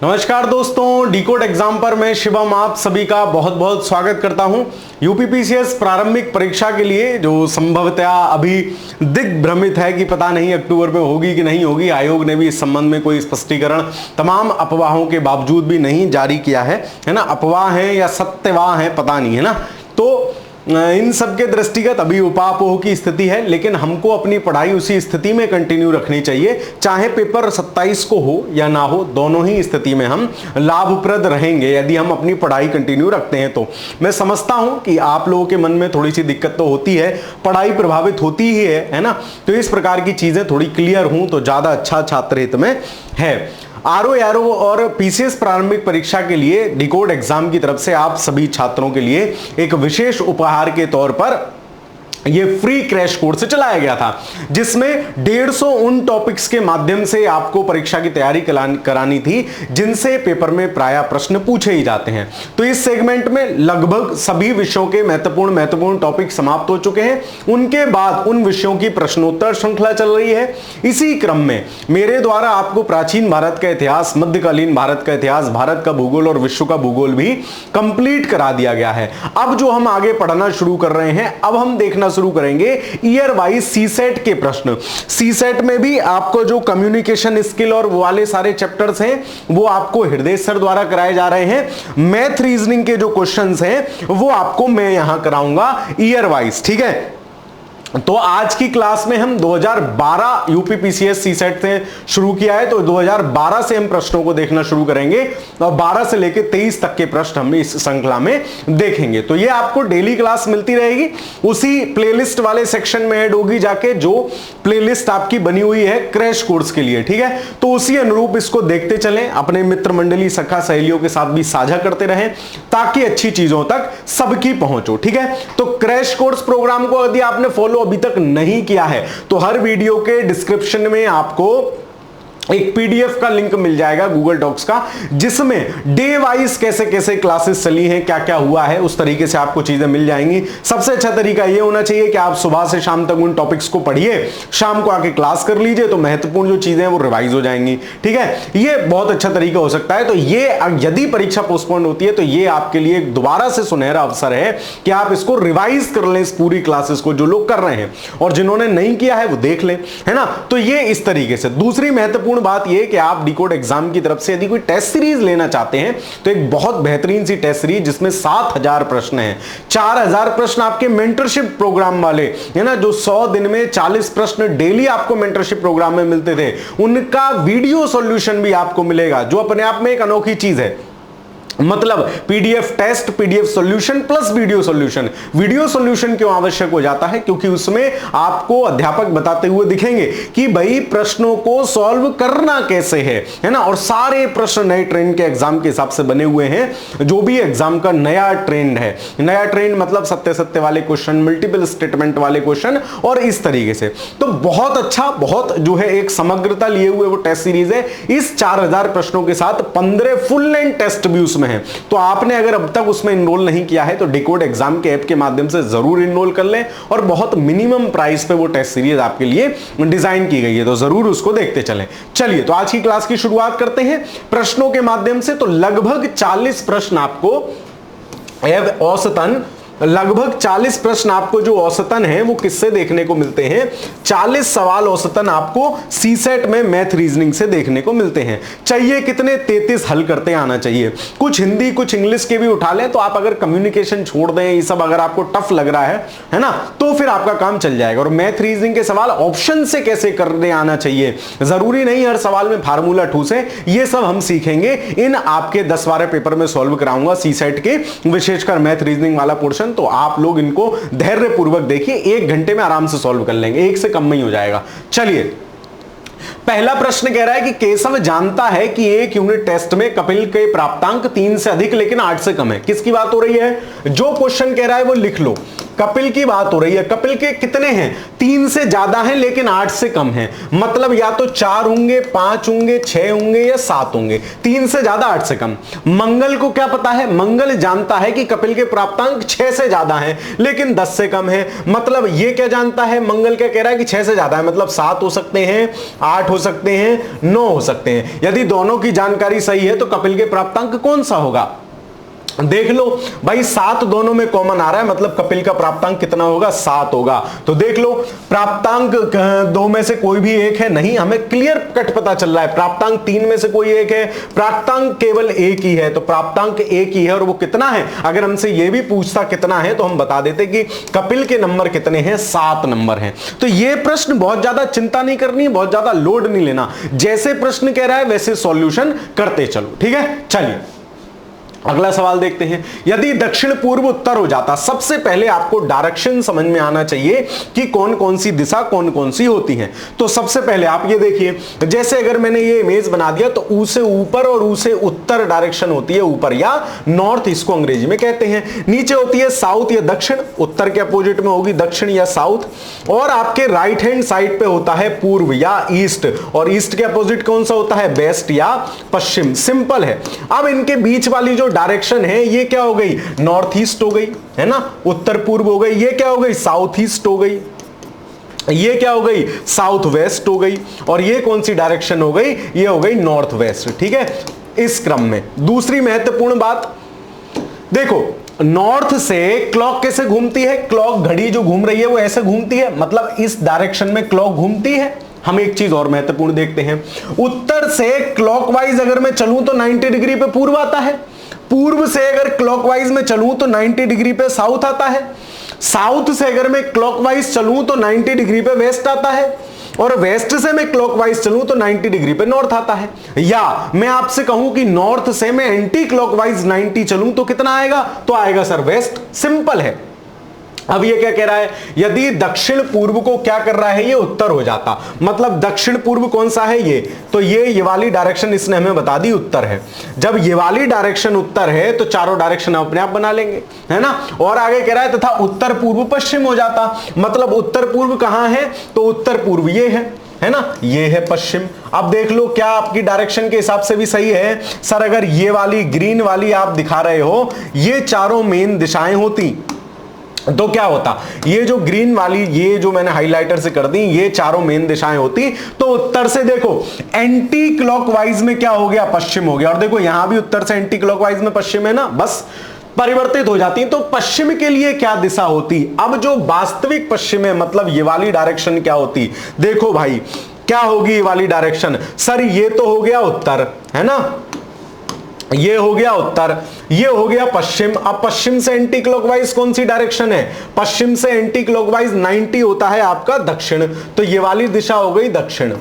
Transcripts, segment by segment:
नमस्कार दोस्तों, decode exam पर मैं शिवम आप सभी का बहुत बहुत स्वागत करता हूं। यूपीपीसीएस प्रारंभिक परीक्षा के लिए जो संभवतः अभी दिग्भ्रमित है कि पता नहीं अक्टूबर में होगी कि नहीं होगी, आयोग ने भी इस संबंध में कोई स्पष्टीकरण तमाम अफवाहों के बावजूद भी नहीं जारी किया है ना। अफवाह है या सत्यवाह है पता नहीं, है ना। तो इन सब के दृष्टिगत अभी उपापोह की स्थिति है, लेकिन हमको अपनी पढ़ाई उसी स्थिति में कंटिन्यू रखनी चाहिए, चाहे पेपर 27 को हो या ना हो, दोनों ही स्थिति में हम लाभप्रद रहेंगे यदि हम अपनी पढ़ाई कंटिन्यू रखते हैं। तो मैं समझता हूं कि आप लोगों के मन में थोड़ी सी दिक्कत तो होती है, पढ़ाई प्रभावित होती ही है ना। तो इस प्रकार की चीजें थोड़ी क्लियर हों तो ज्यादा अच्छा छात्र हित में है। आरओ और पीसीएस प्रारंभिक परीक्षा के लिए डिकोड एग्जाम की तरफ से आप सभी छात्रों के लिए एक विशेष उपहार के तौर पर ये फ्री क्रैश कोर्स चलाया गया था, जिसमें 150 उन टॉपिक्स के माध्यम से आपको परीक्षा की तैयारी करानी थी जिनसे पेपर में प्रायः प्रश्न पूछे ही जाते हैं। तो इस सेगमेंट में लगभग सभी विषयों के महत्वपूर्ण टॉपिक समाप्त हो चुके हैं। उनके बाद उन विषयों की प्रश्नोत्तर श्रृंखला चल रही है। इसी क्रम में मेरे द्वारा आपको प्राचीन भारत का इतिहास, मध्यकालीन भारत का इतिहास, भारत का भूगोल और विश्व का भूगोल भी कंप्लीट करा दिया गया है। अब जो हम आगे पढ़ना शुरू कर रहे हैं, अब हम देखना शुरू करेंगे ईयर वाइज सीसेट के प्रश्न। सीसेट में भी आपको जो कम्युनिकेशन स्किल और वाले सारे चैप्टर्स हैं वो आपको हृदय सर द्वारा कराए जा रहे हैं। मैथ रीजनिंग के जो क्वेश्चंस हैं वो आपको मैं यहां कराऊंगा ईयर वाइज, ठीक है। तो आज की क्लास में हम 2012 यूपीपीसीएस सीसेट से शुरू किया है, तो 2012 से हम प्रश्नों को देखना शुरू करेंगे और 12 से लेकर 23 तक के प्रश्न हम इस श्रृंखला में देखेंगे। तो ये आपको डेली क्लास मिलती रहेगी, उसी प्लेलिस्ट वाले सेक्शन में ऐड होगी जाके जो प्लेलिस्ट आपकी बनी हुई है क्रैश कोर्स के लिए, ठीक है। तो उसी अनुरूप इसको देखते चलें, अपने मित्र मंडली, सखा सहेलियों के साथ भी साझा करते रहें ताकि अच्छी चीजों तक सबकी पहुंच हो, ठीक है। तो क्रैश कोर्स प्रोग्राम को यदि आपने फॉलो अभी तक नहीं किया है तो हर वीडियो के डिस्क्रिप्शन में आपको एक पीडीएफ का लिंक मिल जाएगा गूगल डॉक्स का, जिसमें डे वाइज कैसे कैसे क्लासेस चली हैं, क्या क्या हुआ है, उस तरीके से आपको चीजें मिल जाएंगी। सबसे अच्छा तरीका यह होना चाहिए कि आप सुबह से शाम तक उन टॉपिक्स को पढ़िए, शाम को आके क्लास कर लीजिए, तो महत्वपूर्ण जो चीजें हैं वो रिवाइज हो जाएंगी, ठीक है। ये बहुत अच्छा तरीका हो सकता है। तो ये यदि परीक्षा पोस्टपोन होती है तो ये आपके लिए दोबारा से सुनहरा अवसर है कि आप इसको रिवाइज कर लें, इस पूरी क्लासेस को, जो लोग कर रहे हैं, और जिन्होंने नहीं किया है वो देख लें, है ना। तो ये इस तरीके से। दूसरी महत्वपूर्ण बात यह कि आप डिकोड एग्जाम की तरफ से यदि कोई टेस्ट सीरीज लेना चाहते हैं तो एक बहुत बेहतरीन सी टेस्ट सीरीज जिसमें 7000 प्रश्न हैं, 4000 प्रश्न आपके मेंटरशिप प्रोग्राम वाले, है ना, जो 100 दिन में 40 प्रश्न डेली आपको मेंटरशिप प्रोग्राम में मिलते थे, उनका वीडियो सॉल्यूशन भी आपको मिलेगा, जो अपने आप में एक अनोखी चीज है। मतलब PDF test, PDF solution plus video solution. Video solution क्यों आवश्यक हो जाता है? क्योंकि उसमें आपको अध्यापक बताते हुए दिखेंगे कि भाई प्रश्नों को सॉल्व करना कैसे है ना। और सारे प्रश्न नए ट्रेंड के एग्जाम के हिसाब से बने हुए हैं, जो भी एग्जाम का नया ट्रेंड है। नया ट्रेंड मतलब सत्य सत्य वाले क्वेश्चन, मल्टीपल स्टेटमेंट वाले क्वेश्चन, और इस तरीके से। तो बहुत अच्छा, बहुत जो है एक समग्रता लिए हुए वो टेस्ट सीरीज है। इस 4000 प्रश्नों के साथ 15 फुल लेंथ टेस्ट भी उसमें है। तो आपने अगर अब तक उसमें इनरोल नहीं किया है तो डिकोड एग्जाम के ऐप के माध्यम से जरूर इनरोल कर लें, और बहुत मिनिमम प्राइस पे वो टेस्ट सीरीज आपके लिए डिजाइन की गई है, तो जरूर उसको देखते चलें। चलिए, तो आज की क्लास की शुरुआत करते हैं प्रश्नों के माध्यम से। तो लगभग 40 प्रश्न आपको औसतन, लगभग 40 प्रश्न आपको जो औसतन है वो किससे देखने को मिलते हैं? 40 सवाल औसतन आपको सीसेट में मैथ रीजनिंग से देखने को मिलते हैं। चाहिए कितने? 33 हल करते आना चाहिए। कुछ हिंदी, कुछ इंग्लिश के भी उठा लें, तो आप अगर कम्युनिकेशन छोड़ दें, ये सब अगर आपको टफ लग रहा है ना, तो फिर आपका काम चल जाएगा। और मैथ रीजनिंग के सवाल ऑप्शन से कैसे करने आना चाहिए, जरूरी नहीं हर सवाल में फार्मूला ठूसे, ये सब हम सीखेंगे इन आपके 10-12 पेपर में सॉल्व कराऊंगा सीसेट के, विशेषकर मैथ रीजनिंग वाला पोर्शन। तो आप लोग इनको धैर्य पूर्वक देखिए, 1 घंटे में आराम से सॉल्व कर लेंगे, 1 से कम में ही हो जाएगा। चलिए, पहला प्रश्न कह रहा है कि केशव जानता है कि एक यूनिट टेस्ट में कपिल के प्राप्तांक 3 से अधिक लेकिन 8 से कम है। किसकी बात हो रही है? जो क्वेश्चन कह रहा है वो लिख लो। कपिल की बात हो रही है, कपिल के कितने हैं, 3 से ज्यादा हैं लेकिन 8 से कम हैं, मतलब या तो 4 होंगे, 5 होंगे, 6 होंगे या 7 होंगे, 3 से ज्यादा 8 से कम। मंगल को क्या पता है, मंगल जानता है कि कपिल के प्राप्तांक 6 से ज्यादा हैं लेकिन 10 से कम है, मतलब ये क्या जानता है, मंगल क्या कह रहा है कि 6 से ज्यादा है, मतलब 7 हो सकते हैं, 8 हो सकते हैं, 9 हो सकते हैं। यदि दोनों की जानकारी सही है तो कपिल के प्राप्तांक कौन सा होगा, देख लो भाई 7 दोनों में कॉमन आ रहा है, मतलब कपिल का प्राप्तांक कितना होगा, 7 होगा। तो देख लो प्राप्तांक 2 में से कोई भी एक है, नहीं, हमें क्लियर कट पता चल रहा है प्राप्तांक 3 में से कोई एक है, प्राप्तांक केवल एक ही है, तो प्राप्तांक एक ही है और वो कितना है। अगर हमसे ये भी पूछता कितना है तो हम बता देते कि कपिल के नंबर कितने हैं, 7 नंबर हैं। तो ये प्रश्न बहुत ज्यादा चिंता नहीं करनी, बहुत ज्यादा लोड नहीं लेना, जैसे प्रश्न कह रहा है वैसे सॉल्यूशन करते चलो, ठीक है। चलिए अगला सवाल देखते हैं। यदि दक्षिण पूर्व उत्तर हो जाता, सबसे पहले आपको डायरेक्शन समझ में आना चाहिए कि कौन कौन सी दिशा कौन कौन सी होती हैं। तो सबसे पहले आप ये देखिए, जैसे अगर मैंने ये इमेज बना दिया तो ऊ से ऊपर और ऊ से उत्तर डायरेक्शन होती है, ऊपर या नॉर्थ इसको अंग्रेजी में कहते हैं। नीचे होती है साउथ या दक्षिण, उत्तर के अपोजिट में होगी दक्षिण या साउथ। और आपके राइट हैंड साइड पे होता है पूर्व या ईस्ट, और ईस्ट के अपोजिट कौन सा होता है, वेस्ट या पश्चिम। सिंपल है। अब इनके बीच वाली जो डायरेक्शन है ये क्या हो गई, नॉर्थ ईस्ट हो गई, है ना, उत्तर पूर्व हो गई, ये क्या हो गई, साउथ ईस्ट हो गई, ये क्या हो गई, साउथ वेस्ट हो गई, और ये कौन सी डायरेक्शन हो गई, ये हो गई नॉर्थ वेस्ट, ठीक है। इस क्रम में दूसरी महत्वपूर्ण बात देखो, नॉर्थ से क्लॉक कैसे घूमती है, क्लॉक घड़ी जो घूम रही है वो ऐसे घूमती है, मतलब इस डायरेक्शन में क्लॉक घूमती है। हम एक चीज और महत्वपूर्ण देखते हैं, उत्तर से क्लॉकवाइज अगर मैं चलूं तो 90 डिग्री पे पूर्व आता है, पूर्व से अगर क्लॉकवाइज में चलूं तो 90 डिग्री पे साउथ आता है, साउथ से अगर मैं क्लॉकवाइज चलूं तो 90 डिग्री पे वेस्ट आता है, और वेस्ट से मैं क्लॉकवाइज चलूं तो 90 डिग्री पे नॉर्थ आता है। या मैं आपसे कहूं कि नॉर्थ से मैं एंटी क्लॉकवाइज 90 चलूं तो कितना आएगा, तो आएगा सर वेस्ट। सिंपल है। अब ये क्या कह रहा है, यदि दक्षिण पूर्व को क्या कर रहा है, ये उत्तर हो जाता, मतलब दक्षिण पूर्व कौन सा है ये, तो ये वाली डायरेक्शन इसने हमें बता दी उत्तर है। जब ये वाली डायरेक्शन उत्तर है तो चारों डायरेक्शन अपने आप बना लेंगे, है ना। और आगे कह रहा है तथा उत्तर पूर्व पश्चिम हो जाता, मतलब उत्तर पूर्व कहां है, तो उत्तर पूर्व ये है ना, ये है पश्चिम। अब देख लो क्या आपकी डायरेक्शन के हिसाब से भी सही है, सर अगर ये वाली ग्रीन वाली आप दिखा रहे हो ये चारों मेन दिशाएं होती तो क्या होता, ये जो ग्रीन वाली, ये जो मैंने हाइलाइटर से कर दी, ये चारों मेन दिशाएं होती, तो उत्तर से देखो एंटी क्लॉकवाइज में क्या हो गया, पश्चिम हो गया। और देखो यहां भी उत्तर से एंटी क्लॉकवाइज में पश्चिम है ना, बस परिवर्तित हो जाती। तो पश्चिम के लिए क्या दिशा होती, अब जो वास्तविक पश्चिम है, मतलब ये वाली डायरेक्शन क्या होती, देखो भाई क्या होगी ये वाली डायरेक्शन, सर ये तो हो गया उत्तर, है ना, ये हो गया उत्तर, ये हो गया पश्चिम। अब पश्चिम से एंटी क्लॉकवाइज कौन सी डायरेक्शन है, पश्चिम से एंटी क्लॉकवाइज 90 होता है आपका दक्षिण, तो ये वाली दिशा हो गई दक्षिण।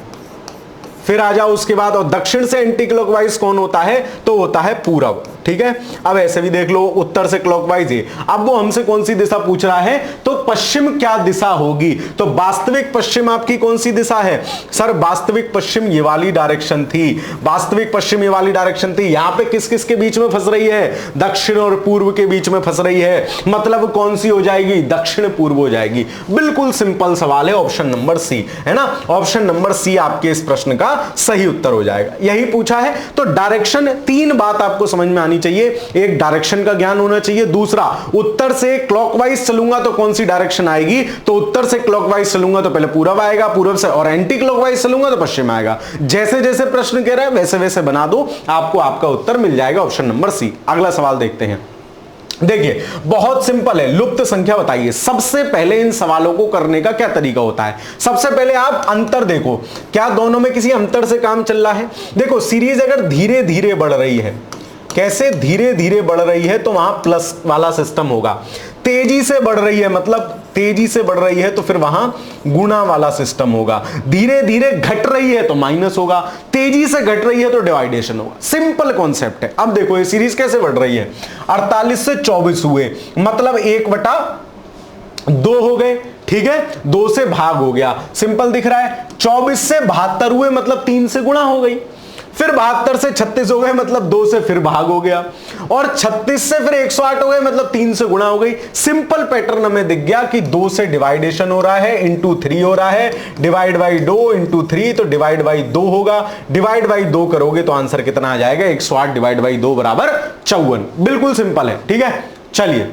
फिर आ जाओ उसके बाद, और दक्षिण से एंटी क्लॉकवाइज कौन होता है, तो होता है पूरब, ठीक है। अब ऐसे भी देख लो उत्तर से क्लॉकवाइज है, अब वो हमसे कौन सी दिशा पूछ रहा है, तो पश्चिम क्या दिशा होगी, तो वास्तविक पश्चिम आपकी कौन सी दिशा है, सर वास्तविक पश्चिम ये वाली डायरेक्शन थी, वास्तविक पश्चिम ये वाली डायरेक्शन थी। यहां पे किस किस के बीच में फंस रही है, दक्षिण और पूर्व के बीच में फंस रही है, मतलब कौन सी हो जाएगी, दक्षिण पूर्व हो जाएगी। बिल्कुल सिंपल सवाल है, ऑप्शन नंबर सी, है ना, ऑप्शन नंबर सी आपके इस प्रश्न का सही उत्तर हो जाएगा। यही पूछा है, तो डायरेक्शन, 3 बात आपको समझ में आनी चाहिए, एक डायरेक्शन का ज्ञान होना चाहिए, दूसरा उत्तर से क्लॉकवाइज चलूंगा तो कौन सी डायरेक्शन आएगी, तो उत्तर से क्लॉकवाइज चलूंगा तो पहले पूरब आएगा, पूरब से और एंटी क्लॉकवाइज चलूंगा तो पश्चिम आएगा। जैसे जैसे प्रश्न कह रहा है वैसे वैसे बना दो, आपको आपका उत्तर मिल जाएगा, ऑप्शन नंबर सी। अगला सवाल देखते हैं। देखिए बहुत सिंपल है, लुप्त संख्या बताइए। सबसे पहले इन सवालों को करने का क्या तरीका होता है, सबसे पहले आप अंतर देखो, क्या दोनों में किसी अंतर से काम चल रहा है। देखो सीरीज अगर धीरे धीरे बढ़ रही है, कैसे धीरे धीरे बढ़ रही है, तो वहां प्लस वाला सिस्टम होगा। तेजी से बढ़ रही है, मतलब तेजी से बढ़ रही है तो फिर वहां गुणा वाला सिस्टम होगा। धीरे धीरे घट रही है तो माइनस होगा, तेजी से घट रही है तो डिवाइडेशन होगा। सिंपल कॉन्सेप्ट है। अब देखो ये सीरीज कैसे बढ़ रही है, 48 से 24 हुए, मतलब 1/2 हो गए, ठीक है, 2 से भाग हो गया, सिंपल दिख रहा है। 24 से 72 हुए, मतलब 3 से गुणा हो गई। फिर 72 से 36 हो गए, मतलब 2 से फिर भाग हो गया, और 36 से फिर 108 हो गए, मतलब 3 से गुणा हो गई। सिंपल पैटर्न हमें दिख गया कि 2 से डिवाइडेशन हो रहा है, इंटू 3 हो रहा है, डिवाइड बाई 2 इंटू 3, तो डिवाइड बाई 2 होगा, डिवाइड बाई 2 करोगे तो आंसर कितना आ जाएगा, 108 डिवाइड बाई 2 बराबर 54। बिल्कुल सिंपल है, ठीक है। चलिए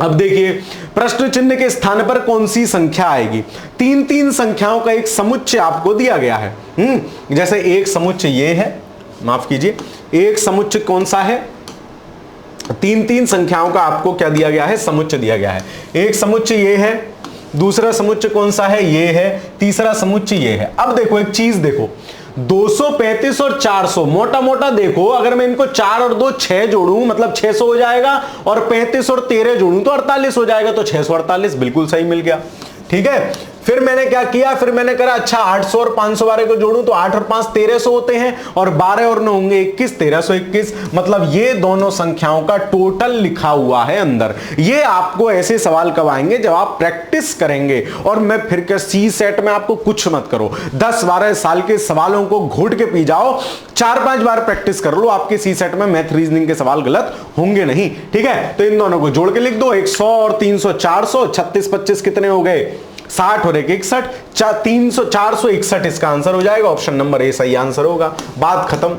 अब देखिए, प्रश्न चिन्ह के स्थान पर कौन सी संख्या आएगी। तीन तीन संख्याओं का एक समुच्चय आपको दिया गया है। जैसे एक समुच्चय ये है, माफ कीजिए, एक समुच्चय कौन सा है, तीन तीन संख्याओं का आपको क्या दिया गया है, समुच्चय दिया गया है। एक समुच्चय ये है, दूसरा समुच्चय कौन सा है, ये है, तीसरा समुच्चय ये है। अब देखो एक चीज देखो, 235 और 400, मोटा मोटा देखो, अगर मैं इनको 4 और 2 6 जोड़ूं मतलब 600 हो जाएगा, और 35 और 13 जोड़ूं तो 48 हो जाएगा, तो 648 बिल्कुल सही मिल गया, ठीक है। फिर मैंने क्या किया, फिर मैंने कहा अच्छा 800 और 500 वाले को जोड़ूं तो 8 और 5 1300 होते हैं, और 12 और 9 होंगे 21, 1321, मतलब ये दोनों संख्याओं का टोटल लिखा हुआ है अंदर। ये आपको ऐसे सवाल कब आएंगे, जब आप प्रैक्टिस करेंगे। और मैं फिर क्या, सी सेट में आपको कुछ मत करो, 10-12 साल के सवालों को घोट के पी जाओ, 4-5 बार प्रैक्टिस कर लो, आपके सी सेट में मैथ रीजनिंग के सवाल गलत होंगे नहीं, ठीक है। तो इन दोनों को जोड़ के लिख दो, 100 और 300 400, 36-25 कितने हो गए, 60 और 61, 461 इसका आंसर हो जाएगा। ऑप्शन नंबर ए सही आंसर होगा, बात खत्म,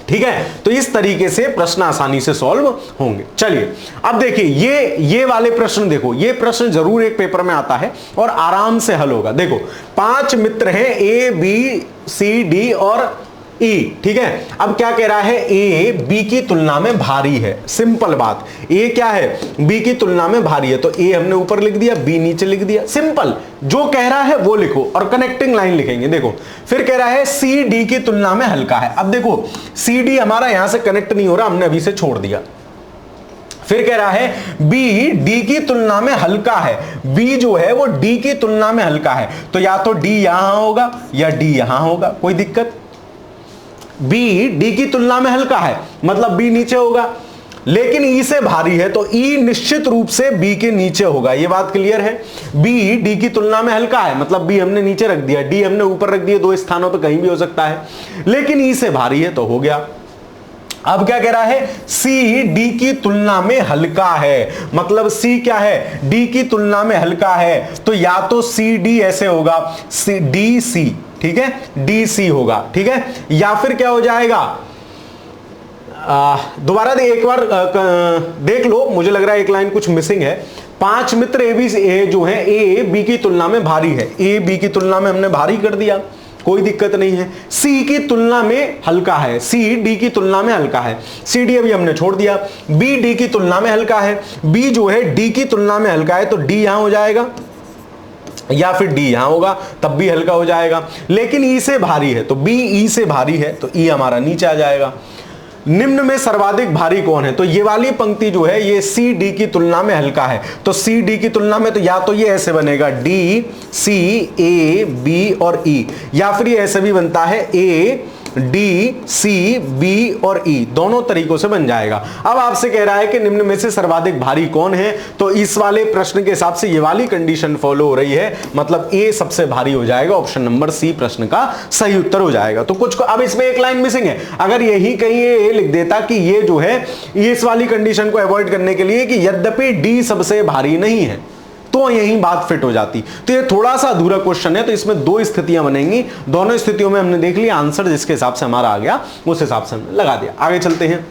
ठीक है। तो इस तरीके से प्रश्न आसानी से सॉल्व होंगे। चलिए अब देखिए, ये वाले प्रश्न देखो, ये प्रश्न जरूर एक पेपर में आता है और आराम से हल होगा। देखो 5 मित्र हैं, ए बी सी डी और ई, ठीक है। अब क्या कह रहा है, ए बी की तुलना में भारी है। सिंपल बात, ए क्या है, बी की तुलना में भारी है, तो ए हमने ऊपर लिख दिया, बी नीचे लिख दिया। सिंपल, जो कह रहा है वो लिखो और कनेक्टिंग लाइन लिखेंगे। देखो फिर कह रहा है सी डी की तुलना में हल्का है। अब देखो सी डी हमारा यहां से कनेक्ट नहीं हो रहा, हमने अभी से छोड़ दिया। फिर कह रहा है बी डी की तुलना में हल्का है, बी जो है वो डी की तुलना में हल्का है, तो या तो डी यहां होगा या डी यहां होगा, कोई दिक्कत। बी डी की तुलना में हल्का है मतलब बी नीचे होगा, लेकिन ई से भारी है तो ई निश्चित रूप से बी के नीचे होगा, ये बात क्लियर है। बी डी की तुलना में हल्का है मतलब बी हमने नीचे रख दिया, डी हमने ऊपर रख दिया, 2 स्थानों पे कहीं भी हो सकता है, लेकिन ई से भारी है तो हो गया। अब क्या कह रहा है, सी डी की तुलना में हल्का है, मतलब सी क्या है, डी की तुलना में हल्का है, तो या तो सी डी ऐसे होगा, सी डी सी, ठीक है, डी सी होगा, ठीक है, या फिर क्या हो जाएगा, दोबारा एक बार देख लो, मुझे लग रहा है एक लाइन कुछ मिसिंग है। 5 मित्र ए बी जो है, ए बी की तुलना में भारी है, ए बी की तुलना में हमने भारी कर दिया, कोई दिक्कत नहीं है। सी की तुलना में हल्का है, सी डी की तुलना में हल्का है, सी डी अभी हमने छोड़ दिया। बी डी की तुलना में हल्का है, बी जो है डी की तुलना में हल्का है, तो डी यहां हो जाएगा या फिर डी यहां होगा, तब भी हल्का हो जाएगा। लेकिन ई से भारी है तो बी ई से भारी है तो ई हमारा नीचे आ जाएगा। निम्न में सर्वाधिक भारी कौन है, तो ये वाली पंक्ति जो है ये सी डी की तुलना में हल्का है, तो सी डी की तुलना में तो या तो ये ऐसे बनेगा डी सी ए बी और ई, या फिर ये ऐसे भी बनता है ए डी सी बी और ई, दोनों तरीकों से बन जाएगा। अब आपसे कह रहा है कि निम्न में से सर्वाधिक भारी कौन है, तो इस वाले प्रश्न के हिसाब से ये वाली कंडीशन फॉलो हो रही है, मतलब ए सबसे भारी हो जाएगा, ऑप्शन नंबर सी प्रश्न का सही उत्तर हो जाएगा। तो कुछ अब इसमें एक लाइन मिसिंग है, अगर यही कहीं ये लिख देता कि ये जो है इस वाली कंडीशन को अवॉइड करने के लिए कि यद्यपि डी सबसे भारी नहीं है, तो यही बात फिट हो जाती। तो ये थोड़ा सा अधूरा क्वेश्चन है, तो इसमें 2 स्थितियां बनेंगी, दोनों स्थितियों में हमने देख लिया आंसर, जिसके हिसाब से हमारा आ गया उस हिसाब से हमने लगा दिया। आगे चलते हैं।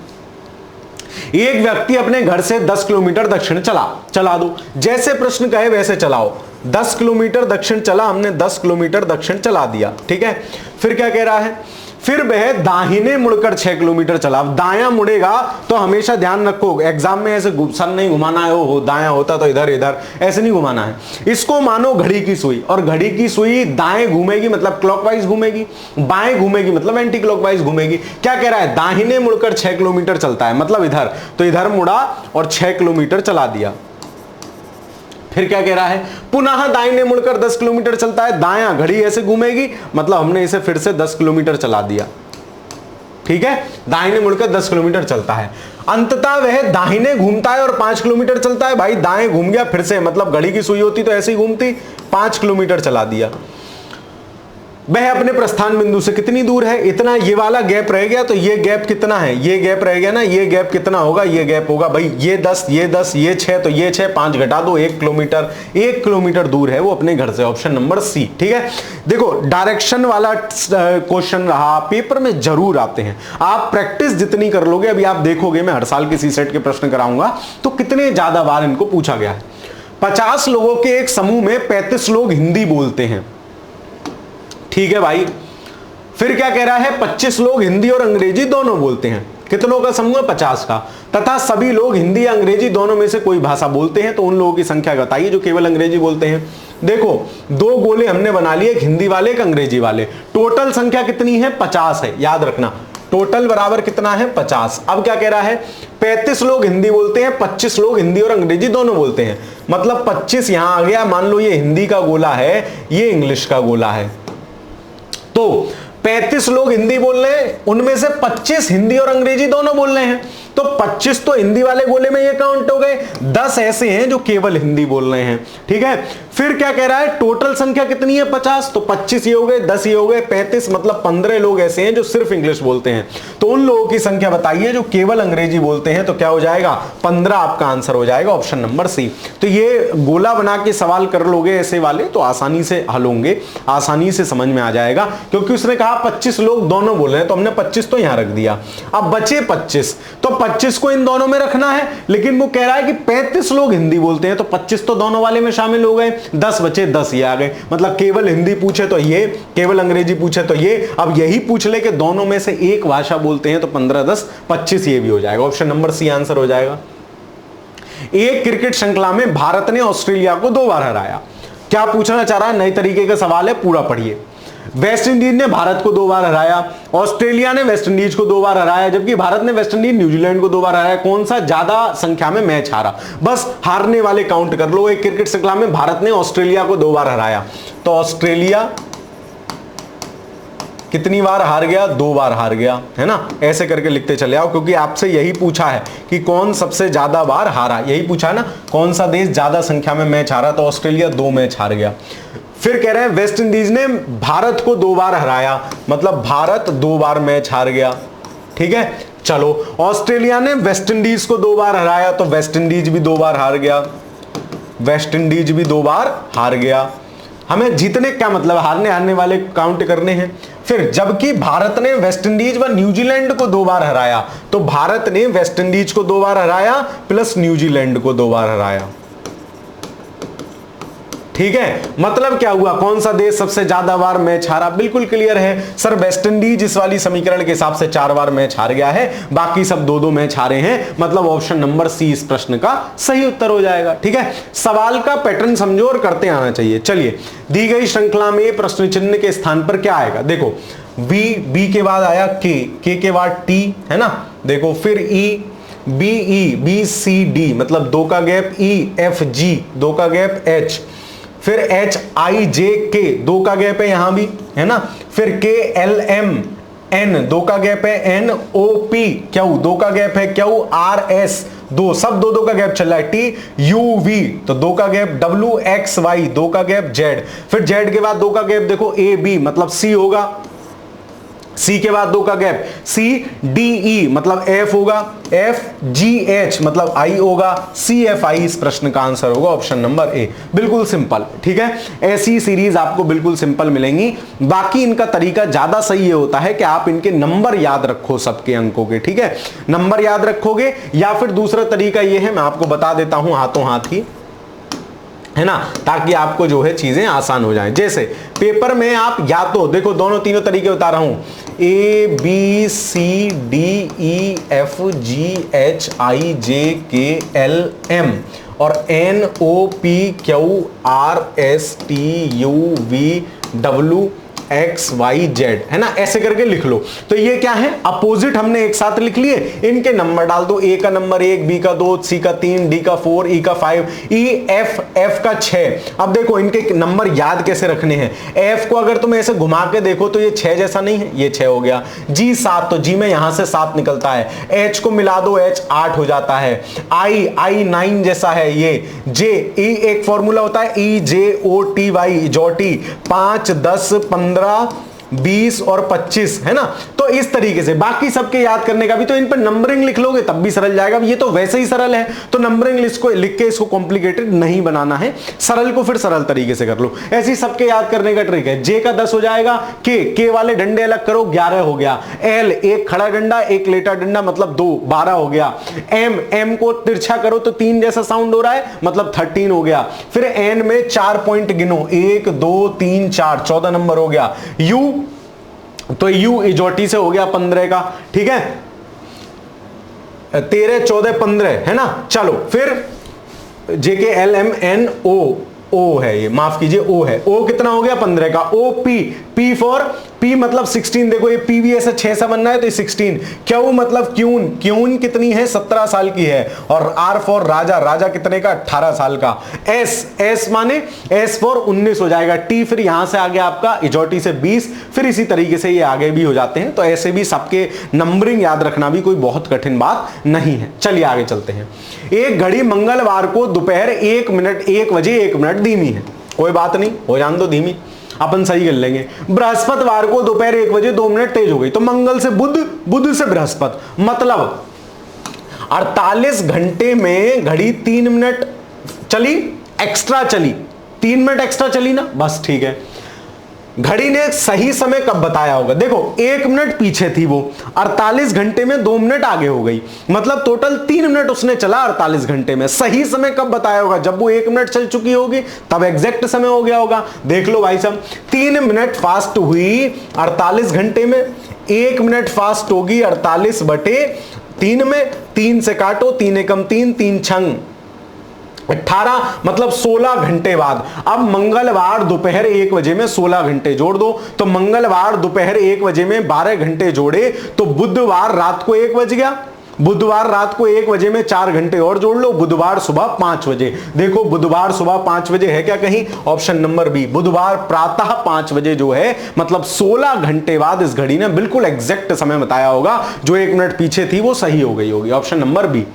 एक व्यक्ति अपने घर से 10 किलोमीटर दक्षिण चला दो, जैसे प्रश्न कहे वैसे चलाओ। 10 किलोमीटर दक्षिण चला, हमने 10 किलोमीटर दक्षिण चला दिया, ठीक है। फिर क्या कह रहा है, फिर वह दाहिने मुड़कर 6 किलोमीटर चला। दायां मुड़ेगा तो हमेशा ध्यान रखो, एग्जाम में ऐसे सन नहीं घुमाना है, हो दायां होता तो इधर इधर ऐसे नहीं घुमाना है। इसको मानो घड़ी की सुई, और घड़ी की सुई दाएं घूमेगी मतलब क्लॉकवाइज घूमेगी, बाएं घूमेगी मतलब एंटी क्लॉकवाइज घूमेगी। क्या कह रहा है, दाहिने मुड़कर 6 किलोमीटर चलता है, मतलब इधर, तो इधर मुड़ा और 6 किलोमीटर चला दिया। फिर क्या कह रहा है, पुनः दाहिने मुड़कर 10 किलोमीटर चलता है, दायां घड़ी ऐसे घूमेगी, मतलब हमने इसे फिर से 10 किलोमीटर चला दिया, ठीक है, दाहिने मुड़कर 10 किलोमीटर चलता है। अंततः वह दाहिने घूमता है और 5 किलोमीटर चलता है। भाई दाएं घूम गया फिर से, मतलब घड़ी की सुई होती तो ऐसे ही घूमती, 5 किलोमीटर चला दिया। वह अपने प्रस्थान बिंदु से कितनी दूर है, इतना, ये वाला गैप रह गया तो ये गैप कितना है, ये गैप रह गया ना, ये गैप कितना होगा, ये गैप होगा भाई ये 10, ये 10, ये 6, तो ये 6, 5 घटा दो, 1 किलोमीटर, 1 किलोमीटर दूर है वो अपने घर से, ऑप्शन नंबर सी। ठीक है, देखो डायरेक्शन वाला क्वेश्चन रहा, पेपर में जरूर आते हैं, आप प्रैक्टिस जितनी कर लोगे, अभी आप देखोगे मैं हर साल किसी सेट के प्रश्न कराऊंगा तो कितने ज्यादा बार इनको पूछा गया है। 50 लोगों के एक समूह में 35 लोग हिंदी बोलते हैं, ठीक है भाई, फिर क्या कह रहा है, 25 लोग हिंदी और अंग्रेजी दोनों बोलते हैं, कितनों का समूह है, 50 का, तथा सभी लोग हिंदी या अंग्रेजी दोनों में से कोई भाषा बोलते हैं, तो उन लोगों की संख्या बताइए जो केवल अंग्रेजी बोलते हैं। देखो 2 गोले हमने बना लिए, एक हिंदी वाले एक अंग्रेजी वाले, टोटल संख्या कितनी है, 50 है, याद रखना टोटल बराबर कितना है, 50। अब क्या कह रहा है, 35 लोग हिंदी बोलते हैं, 25 लोग हिंदी और अंग्रेजी दोनों बोलते हैं, मतलब 25 यहां आ गया, मान लो ये हिंदी का गोला है, ये इंग्लिश का गोला है, तो 35 लोग हिंदी बोल रहे हैं, उनमें से 25 हिंदी और अंग्रेजी दोनों बोल रहे हैं, तो 25 तो हिंदी वाले गोले में ये काउंट हो गए, 10 ऐसे हैं जो केवल हिंदी बोल रहे हैं। ठीक है, फिर क्या कह रहा है, टोटल संख्या कितनी है, 50, तो 25 ये हो गए, 10 ये हो गए, 35, मतलब 15 लोग ऐसे हैं जो सिर्फ इंग्लिश बोलते हैं, तो उन लोगों की संख्या बताइए जो केवल अंग्रेजी बोलते हैं, तो क्या हो जाएगा, 15 आपका आंसर हो जाएगा, ऑप्शन नंबर सी। तो ये गोला बना के सवाल कर लोगे ऐसे वाले तो आसानी से हल होंगे, आसानी से समझ में आ जाएगा, क्योंकि उसने कहा 25 लोग दोनों बोल रहे हैं, तो हमने 25 तो यहां रख दिया, अब बचे 25, तो 25 को इन दोनों में रखना है, लेकिन वो कह रहा है कि 35 लोग हिंदी बोलते हैं, तो 25 तो दोनों वाले में शामिल हो गए, 10 बचे, 10 ये आ गए, मतलब केवल हिंदी पूछे तो ये, केवल अंग्रेजी पूछे तो ये, अब यही पूछ ले कि दोनों में से एक भाषा बोलते हैं, तो 15, 10, 25 ये भी हो जाएगा, ऑप्शन नंबर सी आंसर हो जाएगा। एक क्रिकेट श्रृंखला में भारत ने ऑस्ट्रेलिया को 2 बार हराया, क्या पूछना चाह रहा है, नए तरीके का सवाल है, पूरा पढ़िए। वेस्ट इंडीज ने भारत को 2 बार हराया, ऑस्ट्रेलिया ने वेस्ट इंडीज को 2 बार हराया, जबकि भारत ने वेस्ट इंडीज न्यूजीलैंड को 2 बार हराया, कौन सा ज्यादा संख्या में मैच हारा, बस हारने वाले काउंट कर लो। एक क्रिकेट श्रृंखला में भारत ने ऑस्ट्रेलिया को 2 बार हराया, तो ऑस्ट्रेलिया कितनी बार हार गया, 2 बार हार गया, है ना, ऐसे करके लिखते चले आओ, क्योंकि आपसे यही पूछा है कि कौन सबसे ज्यादा बार हारा, यही पूछा है ना, कौन सा देश ज्यादा संख्या में मैच हारा, तो ऑस्ट्रेलिया 2 मैच हार गया। फिर कह रहे हैं वेस्ट इंडीज ने भारत को 2 बार हराया, मतलब भारत 2 बार मैच हार गया। ठीक है, चलो ऑस्ट्रेलिया ने वेस्ट इंडीज को 2 बार हराया, तो वेस्ट इंडीज भी 2 बार हार गया, वेस्ट इंडीज भी 2 बार हार गया। हमें जीतने का मतलब हारने वाले काउंट करने हैं। फिर जबकि भारत ने वेस्ट इंडीज व न्यूजीलैंड को 2 बार हराया, तो भारत ने वेस्ट इंडीज को 2 बार हराया प्लस न्यूजीलैंड को 2 बार हराया। ठीक है, मतलब क्या हुआ, कौन सा देश सबसे ज्यादा बार मैच हारा, बिल्कुल क्लियर है सर, वेस्ट इंडीज इस वाली समीकरण के हिसाब से 4 बार मैच हार गया है, बाकी सब 2-2 मैच हारे हैं, मतलब ऑप्शन नंबर सी इस प्रश्न का सही उत्तर हो जाएगा। ठीक है, सवाल का पैटर्न समझो और करते आना चाहिए। चलिए, दी गई श्रृंखला में प्रश्न चिन्ह के स्थान पर क्या आएगा, देखो बी के बाद आया के के बाद टी, है ना, देखो फिर ई, बी सी डी, मतलब 2 का गैप, ई एफ जी 2 का गैप, एच, फिर एच आई जे के 2 का गैप है यहां भी, है ना, फिर के एल एम एन 2 का गैप है, एन ओ पी क्यू 2 का गैप है, क्यू आर एस 2, सब 2-2 का गैप चल रहा है, टी यू वी तो 2 का गैप, डब्ल्यू एक्स वाई 2 का गैप, जेड, फिर जेड के बाद 2 का गैप देखो ए बी मतलब सी होगा, सी के बाद 2 का गैप, सी डी ई मतलब एफ होगा, एफ जी एच मतलब आई होगा, सी एफ आई इस प्रश्न का आंसर होगा, ऑप्शन नंबर ए। बिल्कुल सिंपल। ठीक है, ऐसी सीरीज आपको बिल्कुल सिंपल मिलेंगी। बाकी इनका तरीका ज्यादा सही ये होता है कि आप इनके नंबर याद रखो सबके अंकों के। ठीक है, नंबर याद रखोगे, या फिर दूसरा तरीका ये है, मैं आपको बता देता हूं हाथों हाथ ही, है ना, ताकि आपको जो है चीजें आसान हो जाएं। जैसे पेपर में आप या तो देखो, दोनों तीनों तरीके बता रहा हूं, A B C D E F G H I J K L M और N O P Q R S T U V W X Y Z, है ना, ऐसे करके लिख लो। तो ये क्या है, अपोजिट हमने एक साथ लिख लिए, इनके नंबर डाल दो, ए का नंबर 1, बी का 2, सी का 3, डी का 4, ई का 5, ई एफ का 6। अब देखो इनके नंबर याद कैसे रखने हैं, एफ को अगर तुम ऐसे घुमा के देखो तो ये 6 जैसा नहीं है, ये 6 हो गया, जी 7 तो जी में यहां से 7 निकलता है, एच को मिला दो, एच 8 हो जाता है, आई 9 जैसा है, ये जे ई एक फॉर्मूला होता है ई जे ओ टी वाई, जोटी 5 10 15 15, 20 और 25 है ना। तो इस तरीके से बाकी सबके याद करने का भी, तो इन पर नंबरिंग लिख लोगे तब भी सरल जाएगा। ये तो वैसे ही सरल है, तो नंबरिंग लिस्ट को लिख के इसको कॉम्प्लिकेटेड नहीं बनाना है, सरल को फिर सरल तरीके से कर लो। ऐसी सबके याद करने का ट्रिक है। जे का 10 हो जाएगा, के वाले डंडे अलग करो, 11 हो गया। एल, एक खड़ा डंडा एक लेटा डंडा मतलब 2, 12 हो गया। एम को तिरछा करो तो 3 जैसा साउंड हो रहा है मतलब 13 हो गया। फिर एन में 4 पॉइंट गिनो, 1 2 3 4, 14 नंबर हो गया। यू, तो यू इजोटी से हो गया 15 का, ठीक है, 13 14 15 है ना। चलो फिर जेके एल एम एन ओ है, ये माफ कीजिए ओ है। ओ कितना हो गया 15 का। O P, P for P मतलब 16, देखो ये पी भी ऐसे 6 से बनना है तो ये 16। क्यू मतलब क्यून, क्यून कितनी है 17 साल की है। और आर फॉर राजा, राजा कितने का 18 साल का। एस, एस माने एस फॉर 19 हो जाएगा। टी फिर यहां से आ गया आपका इजोटी से 20, फिर इसी तरीके से ये आगे भी हो जाते हैं। तो ऐसे भी सबके नंबरिंग याद रखना भी कोई बहुत कठिन बात नहीं है। चलिए आगे चलते हैं। एक घड़ी मंगलवार को दोपहर 1 बजे 1 मिनट धीमी है, कोई बात नहीं, हो जान दो धीमी, अपन सही कर लेंगे। बृहस्पतिवार को दोपहर 1 बजे 2 मिनट तेज हो गई, तो मंगल से बुध, बुध से बृहस्पति, मतलब 48 घंटे में घड़ी 3 मिनट चली, एक्स्ट्रा चली, 3 मिनट एक्स्ट्रा चली ना, बस ठीक है। घड़ी ने सही समय कब बताया होगा, देखो 1 मिनट पीछे थी वो, 48 घंटे में 2 मिनट आगे हो गई, मतलब टोटल 3 मिनट उसने चला 48 घंटे में। सही समय कब बताया होगा, जब वो 1 मिनट चल चुकी होगी तब एग्जैक्ट समय हो गया होगा। देख लो भाई साहब, 3 मिनट फास्ट हुई 48 घंटे में, 1 मिनट फास्ट होगी 48/3 में, 3 से काटो, 3 एकम 3, 3 छंग 18, मतलब 16 घंटे बाद। अब मंगलवार दोपहर 1 बजे में 16 घंटे जोड़ दो, तो मंगलवार दोपहर 1 बजे में 12 घंटे जोड़े तो बुधवार रात को 1 बज गया। बुधवार रात को 1 बजे में 4 घंटे और जोड़ लो, बुधवार सुबह 5 बजे। देखो बुधवार सुबह 5 बजे है क्या कहीं, ऑप्शन नंबर बी, बुधवार प्रातः 5 बजे जो है, मतलब 16 घंटे बाद इस घड़ी ने बिल्कुल एग्जैक्ट समय बताया होगा। जो 1 मिनट पीछे थी वो सही हो गई होगी, ऑप्शन नंबर बी।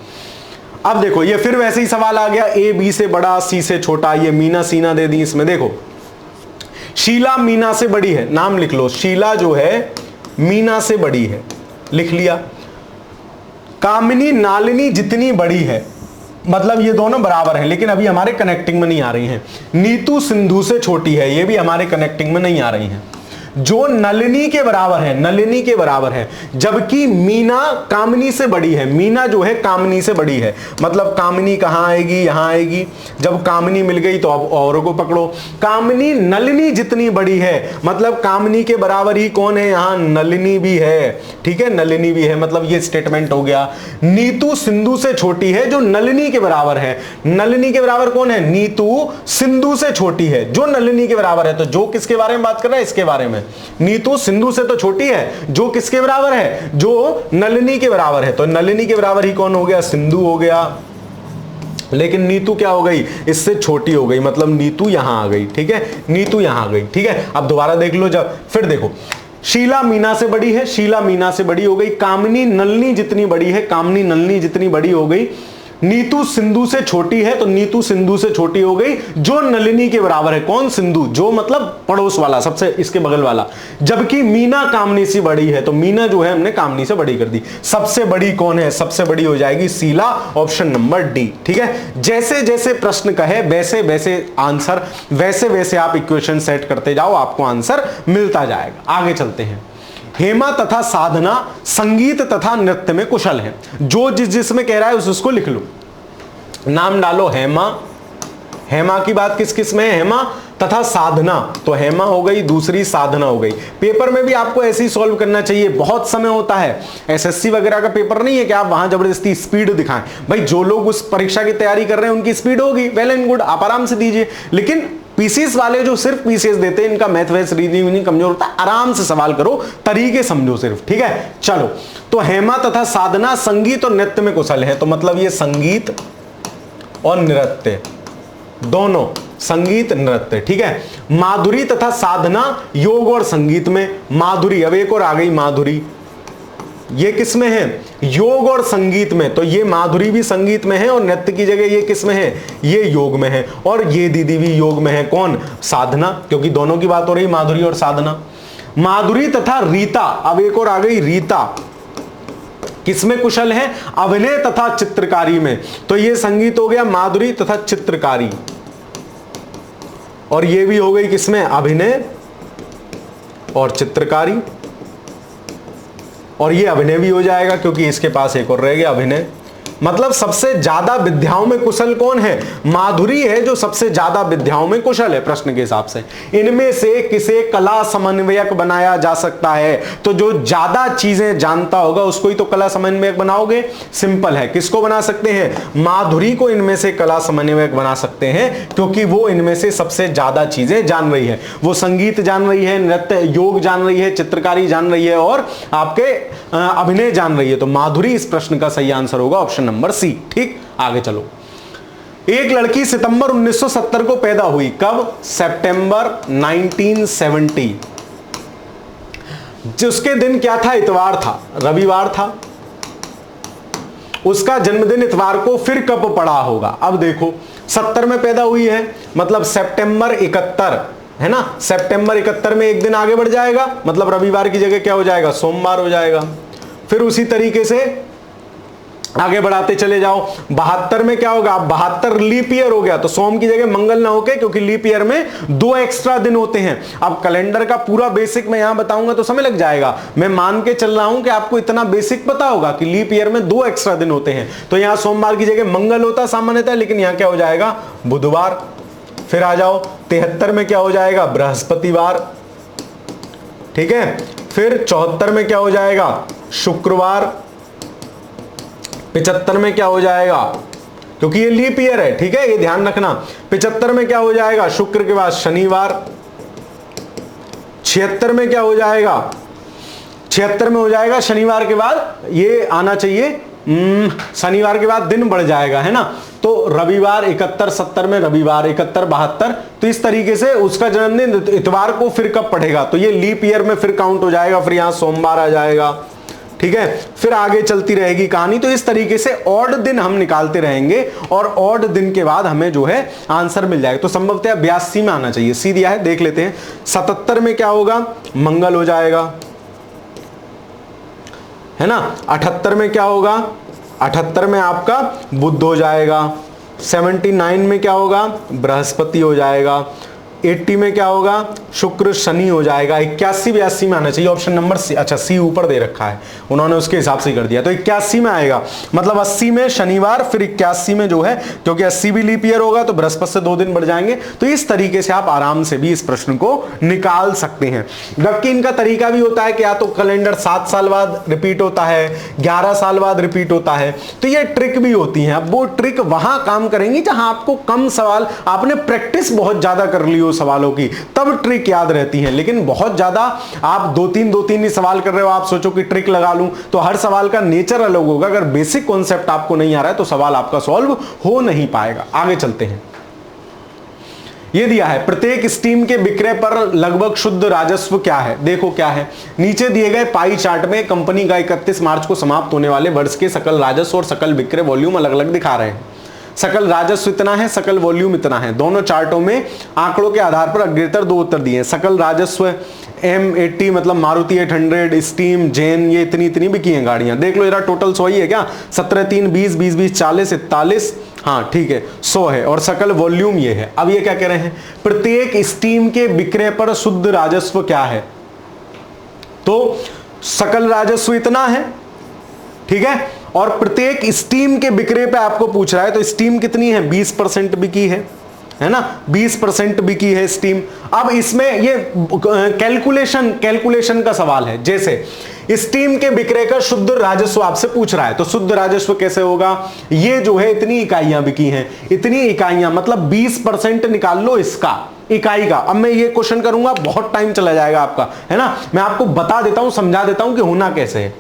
अब देखो ये फिर वैसे ही सवाल आ गया, ए बी से बड़ा सी से छोटा, ये मीना सीना दे दी इसमें। देखो शीला मीना से बड़ी है, नाम लिख लो, शीला जो है मीना से बड़ी है, लिख लिया। कामिनी नालिनी जितनी बड़ी है, मतलब ये दोनों बराबर हैं, लेकिन अभी हमारे कनेक्टिंग में नहीं आ रही हैं। नीतू सिंधु से छोटी है, ये भी हमारे कनेक्टिंग में नहीं आ रही हैं। जो नलिनी के बराबर है, नलिनी के बराबर है, जबकि मीना कामिनी से बड़ी है। मीना जो है कामिनी से बड़ी है, मतलब कामिनी कहां आएगी, यहां आएगी। जब कामिनी मिल गई तो अब औरों को पकड़ो। कामिनी नलिनी जितनी बड़ी है, मतलब कामिनी के बराबर ही कौन है, यहां नलिनी भी है, ठीक है, नलिनी भी है, मतलब ये स्टेटमेंट हो गया। नीतू सिंधु से छोटी है, जो नलिनी के बराबर है। नलिनी के बराबर कौन है, नीतू सिंधु से छोटी है, जो नलिनी के बराबर है। तो जो किसके बारे में बात कर रहा है, इसके बारे में। नीतू सिंधु से तो छोटी है, जो किसके बराबर है, जो नलिनी के बराबर है। तो नलिनी के बराबर ही कौन हो गया, सिंधु हो गया। लेकिन नीतू क्या हो गई, इससे छोटी हो गई, मतलब नीतू यहां आ गई, ठीक है, नीतू यहां आ गई, ठीक है। अब दोबारा देख लो, जब फिर देखो, शीला मीना से बड़ी है, शीला मीना से बड़ी हो गई। कामिनी नलिनी जितनी बड़ी है, कामिनी नलिनी जितनी बड़ी हो गई। नीतू सिंधु से छोटी है, तो नीतू सिंधु से छोटी हो गई, जो नलिनी के बराबर है। कौन, सिंधु, जो मतलब पड़ोस वाला, सबसे इसके बगल वाला। जबकि मीना कामनी से बड़ी है, तो मीना जो है हमने कामनी से बड़ी कर दी। सबसे बड़ी कौन है, सबसे बड़ी हो जाएगी शीला, ऑप्शन नंबर डी, ठीक है। जैसे जैसे प्रश्न कहे वैसे वैसे आंसर, वैसे वैसे आप इक्वेशन सेट करते जाओ, आपको आंसर मिलता जाएगा। आगे चलते हैं। हेमा तथा साधना संगीत तथा नृत्य में कुशल है। जो जिसमें कह रहा है उसको लिख लो, नाम डालो हेमा। हेमा की बात किस किस में है, हेमा तथा साधना, तो हेमा हो गई, दूसरी साधना हो गई। पेपर में भी आपको ऐसे ही सॉल्व करना चाहिए, बहुत समय होता है। एसएससी वगैरह का पेपर नहीं है कि आप वहां जबरदस्ती स्पीड दिखाएं। भाई जो लोग उस परीक्षा की तैयारी कर रहे हैं उनकी स्पीड होगी, वेल एंड गुड, आप आराम से दीजिए। लेकिन पीसीएस वाले जो सिर्फ पीसीएस देते हैं, इनका मैथ वैथ रीजनिंग कमजोर होता है, आराम से सवाल करो, तरीके समझो सिर्फ, ठीक है। चलो, तो हेमा तथा साधना संगीत और नृत्य में कुशल है, तो मतलब ये संगीत और नृत्य दोनों, संगीत नृत्य, ठीक है। माधुरी तथा साधना योग और संगीत में। माधुरी, अब एक और आ गई माधुरी, ये किस में है, योग और संगीत में। तो ये माधुरी भी संगीत में है और नृत्य की जगह ये किस में है, ये योग में है। और ये दीदी भी योग में है, कौन, साधना, क्योंकि दोनों की बात हो रही माधुरी और साधना। माधुरी तथा रीता, अब एक और आ गई रीता, किसमें कुशल है? अभिनय तथा चित्रकारी में। तो ये संगीत हो गया, माधुरी तथा चित्रकारी, और ये भी हो गई किसमें? अभिनय और चित्रकारी, और ये अभिनय भी हो जाएगा क्योंकि इसके पास एक और रह गया अभिनय। मतलब सबसे ज्यादा विद्याओं में कुशल कौन है? माधुरी है जो सबसे ज्यादा विद्याओं में कुशल है प्रश्न के हिसाब से। इनमें से किसे कला समन्वयक बनाया जा सकता है? तो जो ज्यादा चीजें जानता होगा उसको ही तो कला समन्वयक बनाओगे। सिंपल है, किसको बना सकते हैं? माधुरी को इनमें से कला समन्वयक बना सकते हैं क्योंकि वो इनमें से सबसे ज्यादा चीजें जान रही है। वो संगीत जान रही है, नृत्य योग जान रही है, चित्रकारी जान रही है और आपके अभिनय जान रही है। तो माधुरी इस प्रश्न का सही आंसर होगा, ऑप्शन नंबर सी। ठीक, आगे चलो। एक लड़की सितंबर 1970 को पैदा हुई। कब? सितंबर 1970। जिसके दिन क्या था? इतवार था, रविवार था। उसका जन्मदिन इतवार को फिर कब पड़ा होगा? अब देखो 70 में पैदा हुई है, मतलब सितंबर 71 है ना। सितंबर 71 में एक दिन आगे बढ़ जाएगा, मतलब रविवार की जगह क्या हो जाएगा? सोमवार हो जाएगा। फिर उसी तरीके से आगे बढ़ाते चले जाओ। 72 में क्या होगा? 72 लीप ईयर हो गया, तो सोम की जगह मंगल ना होके, क्योंकि लीप ईयर में 2 एक्स्ट्रा दिन होते हैं। अब कैलेंडर का पूरा बेसिक मैं यहां बताऊंगा तो समय लग जाएगा। मैं मान के चल रहा हूं कि आपको इतना बेसिक पता होगा कि लीप ईयर में 2 एक्स्ट्रा दिन होते हैं। तो यहां सोमवार की जगह मंगल होता सामान्यतः, लेकिन यहां क्या हो जाएगा? बुधवार। फिर आ जाओ 73 में क्या हो जाएगा? बृहस्पतिवार। ठीक है। फिर 74 में क्या हो जाएगा? शुक्रवार। 75 में क्या हो जाएगा? क्योंकि ये लीप ईयर है, ठीक है, ये ध्यान रखना। 75 में क्या हो जाएगा? शुक्र के बाद शनिवार। 76 में क्या हो जाएगा? 76 में हो जाएगा शनिवार के बाद ये आना चाहिए, शनिवार के बाद दिन बढ़ जाएगा, है ना। तो रविवार 71, 70 में रविवार 71, 72। तो इस तरीके से उसका जन्मदिन इतवार को फिर कब पड़ेगा? तो ये लीप ईयर में फिर काउंट हो जाएगा, फिर यहां सोमवार आ जाएगा। ठीक है। फिर आगे चलती रहेगी कहानी। तो इस तरीके से ऑड दिन हम निकालते रहेंगे और ऑड दिन के बाद हमें जो है आंसर मिल जाएगा। तो संभवतः 82 में आना चाहिए। सी दिया है, देख लेते हैं। 77 में क्या होगा? मंगल हो जाएगा, है ना। 78 में क्या होगा? 78 में आपका बुध हो जाएगा। 79 में क्या होगा? बृहस्पति हो जाएगा। 80 में क्या होगा? शुक्र शनि हो जाएगा। 81 82 में आना चाहिए, ऑप्शन नंबर सी। अच्छा, सी ऊपर दे रखा है, उन्होंने उसके हिसाब से कर दिया। तो 81 में आएगा, मतलब 80 में शनिवार, फिर 81 में जो है, क्योंकि 80 भी लीप ईयर होगा तो बृहस्पति से 2 दिन बढ़ जाएंगे। तो इस तरीके से आप आराम से भी इस प्रश्न को निकाल सकते हैं। जबकि इनका तरीका भी होता है कि या तो कैलेंडर 7 साल बाद रिपीट होता है, 11 साल बाद रिपीट होता है। तो ये ट्रिक भी होती है। अब वो ट्रिक वहां काम करेंगी जहां आपको कम सवाल, आपने प्रैक्टिस बहुत ज्यादा कर ली हो सवालों की, तब ट्रिक याद रहती है। लेकिन बहुत ज्यादा आप 2-3 ही सवाल कर रहे हो, आप सोचो कि ट्रिक लगा लूं, तो हर सवाल का नेचर अलग होगा। अगर बेसिक कॉन्सेप्ट आपको नहीं आ रहा है तो सवाल आपका सॉल्व हो नहीं पाएगा। आगे चलते हैं। यह दिया है प्रत्येक स्टीम के विक्रय पर लगभग शुद्ध राजस्व क्या है? देखो क्या है, नीचे दिए गए पाई चार्ट में कंपनी का 31 मार्च को समाप्त होने वाले वर्ष के सकल राजस्व और सकल विक्रय वॉल्यूम अलग अलग दिखा रहे हैं। सकल राजस्व इतना है, सकल वॉल्यूम इतना है। दोनों चार्टों में आंकड़ों के आधार पर अग्रेतर 2 उत्तर दिए हैं। सकल राजस्व M80 मतलब मारुति 800, स्टीम, जेन, ये इतनी बिकी हैं गाड़ियां। देख लो जरा, टोटल 100 ही है क्या? 17, 3, 20, 20, 20, 40, 41, हाँ ठीक है 100 है। और सकल वॉल्यूम ये है। अब ये क्या कह रहे हैं? प्रत्येक स्टीम के विक्रय पर शुद्ध राजस्व क्या है? तो सकल राजस्व इतना है, ठीक है, और प्रत्येक स्टीम के विक्रय पे आपको पूछ रहा है। तो स्टीम कितनी है? 20% बिकी है ना, 20% बिकी है स्टीम। अब इसमें ये कैलकुलेशन का सवाल है। जैसे स्टीम के विक्रय का शुद्ध राजस्व आपसे पूछ रहा है, तो शुद्ध राजस्व कैसे होगा? ये जो है इतनी इकाइयां बिकी हैं, इतनी इकाइयां, मतलब 20% निकाल लो इसका, इकाई का। अब मैं ये क्वेश्चन करूंगा, बहुत टाइम चला जाएगा आपका, है ना। मैं आपको बता देता हूं, समझा देता हूं कि होना कैसे है।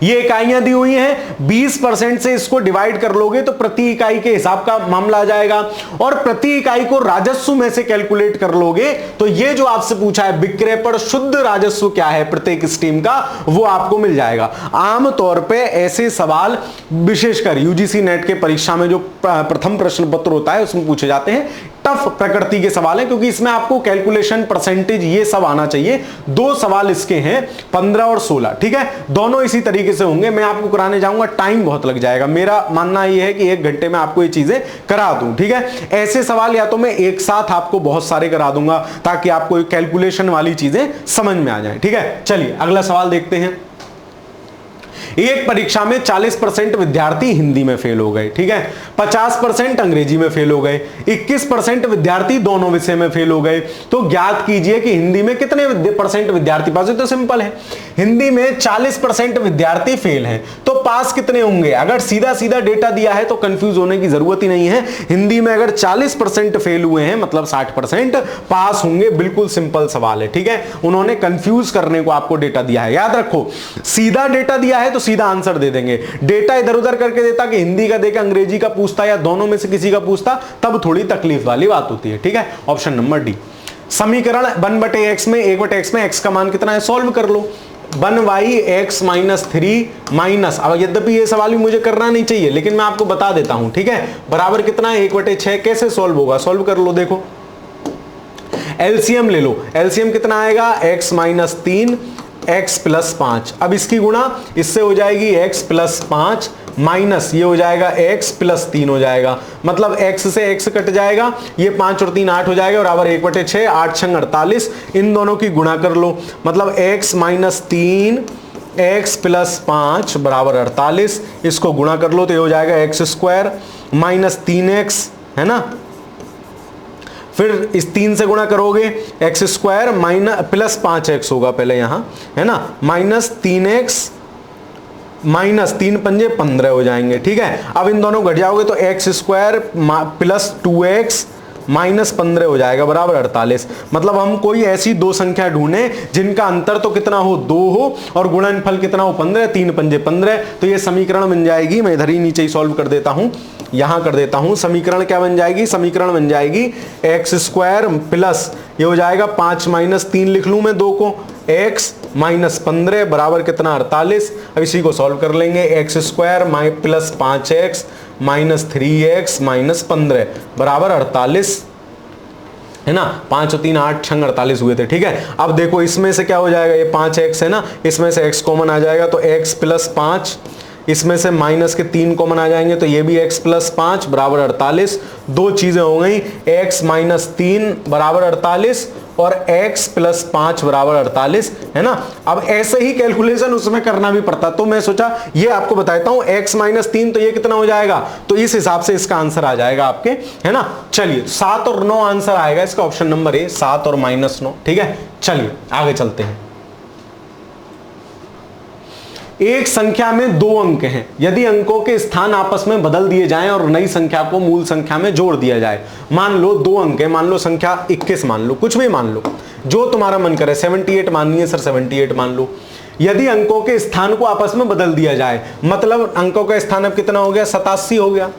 ये इकाइयां दी हुई हैं, 20% से इसको डिवाइड कर लोगे तो प्रति इकाई के हिसाब का मामला आ जाएगा, और प्रति इकाई को राजस्व में से कैलकुलेट कर लोगे तो ये जो आपसे पूछा है विक्रय पर शुद्ध राजस्व क्या है प्रत्येक स्टीम का, वो आपको मिल जाएगा। आमतौर पे ऐसे सवाल विशेषकर यूजीसी नेट के परीक्षा में जो प्रथम प्रश्न पत्र होता है उसमें पूछे जाते हैं। टफ प्रकृति के सवाल हैं, क्योंकि इसमें आपको कैलकुलेशन, परसेंटेज, ये सब आना चाहिए। 2 सवाल इसके हैं, 15 और 16, ठीक है, दोनों इसी तरीके से होंगे। मैं आपको कराने जाऊंगा, टाइम बहुत लग जाएगा। मेरा मानना यह है कि 1 घंटे में आपको ये चीजें करा दूं, ठीक है। ऐसे सवाल या तो मैं एक साथ आपको बहुत सारे करा दूंगा, ताकि आपको कैलकुलेशन वाली चीजें समझ में आ जाए, ठीक है। चलिए अगला सवाल देखते हैं। एक परीक्षा में 40% विद्यार्थी हिंदी में फेल हो गए, ठीक है, 50% अंग्रेजी में फेल हो गए, 21% विद्यार्थी दोनों विषय में फेल हो गए। तो ज्ञात कीजिए कि हिंदी में कितने % विद्यार्थी पास हुए। तो सिंपल है, हिंदी में 40% विद्यार्थी फेल हैं, तो पास कितने होंगे। अगर सीधा सीधा डेटा दिया है तो कंफ्यूज होने की जरूरत ही नहीं है। हिंदी में अगर 40% फेल हुए हैं, मतलब 60% पास होंगे। बिल्कुल सिंपल सवाल है, ठीक है। उन्होंने कंफ्यूज करने को आपको डेटा दिया है। याद रखो, सीधा डेटा दिया है तो सीधा आंसर दे देंगे। डेटा इधर उधर करके देता कि हिंदी का देकर अंग्रेजी का पूछता या दोनों में से किसी का पूछता, तब थोड़ी तकलीफ वाली बात होती है, ठीक है। Option number D. समीकरण 1/x में 1/x में x का मान कितना है, सॉल्व कर लो। 1y(x - 3 माइनस, अब यद्यपि ये सवाल भी मुझे करना नहीं चाहिए, लेकिन मैं आपको बता देता हूं, ठीक है। बराबर कितना है, 1/6। कैसे सॉल्व होगा, सॉल्व कर लो। देखो एलसीएम ले लो, एलसीएम कितना आएगा, x - 3 x + 5। अब इसकी गुणा इससे हो जाएगी x + 5 माइनस ये हो जाएगा x + 3 हो जाएगा, मतलब x से x कट जाएगा, ये 5 और 3 8 हो जाएगा, बराबर 1/6, 8 6 48। इन दोनों की गुणा कर लो, मतलब x - 3 x + 5 बराबर 48। इसको गुणा कर लो तो ये हो जाएगा x² - 3x, है ना। फिर इस 3 से गुणा करोगे, x² + 5x होगा पहले यहां, है ना, -3x -3 पंजे 15 हो जाएंगे, ठीक है। अब इन दोनों घट जाओगे तो x² + 2x -15 हो जाएगा, बराबर 48। मतलब हम कोई ऐसी 2 संख्या ढूंढे जिनका अंतर तो कितना हो, 2 हो, और गुणनफल कितना हो, 15, 3 पंजे 15। तो ये समीकरण बन जाएगी, मैं इधर ही नीचे ही सॉल्व कर देता हूं, यहां कर देता हूं। समीकरण क्या बन जाएगी, समीकरण बन जाएगी x² प्लस ये हो जाएगा 5 - 3 लिख लूं मैं 2 को, x - 15 बराबर कितना, 48। अब इसी को सॉल्व कर लेंगे, x² + 5x - 3x - 15 बराबर 48, है ना। 5 और 3 8 6 48 हुए थे, ठीक है। अब देखो इसमें से क्या हो जाएगा, ये 5x है ना, इसमें से x कॉमन आ जाएगा तो x + 5, इसमें से माइनस के 3 कॉमन आ जाएंगे तो ये भी x + 5 बराबर 48। 2 चीजें हो गई, x - 3 बराबर 48 और x + 5 बराबर 48, है ना। अब ऐसे ही कैलकुलेशन उसमें करना भी पड़ता, तो मैं सोचा ये आपको बताता हूं। x - 3 तो ये कितना हो जाएगा, तो इस हिसाब से इसका आंसर आ जाएगा आपके, है ना। चलिए 7 और 9 आंसर आएगा इसका, ऑप्शन नंबर ए, 7 और -9, ठीक है। चलिए आगे चलते हैं। एक संख्या में 2 अंक हैं, यदि अंकों के स्थान आपस में बदल दिए जाएं और नई संख्या को मूल संख्या में जोड़ दिया जाए। मान लो 2 अंक है, मान लो संख्या 21 मान लो, कुछ भी मान लो, जो तुम्हारा मन करे। 78 माननी है सर, 78 मान लो। यदि अंकों के स्थान को आपस में बदल दिया जाए, मतलब अंकों का स्थान अब कितना हो गया, 87 हो गया।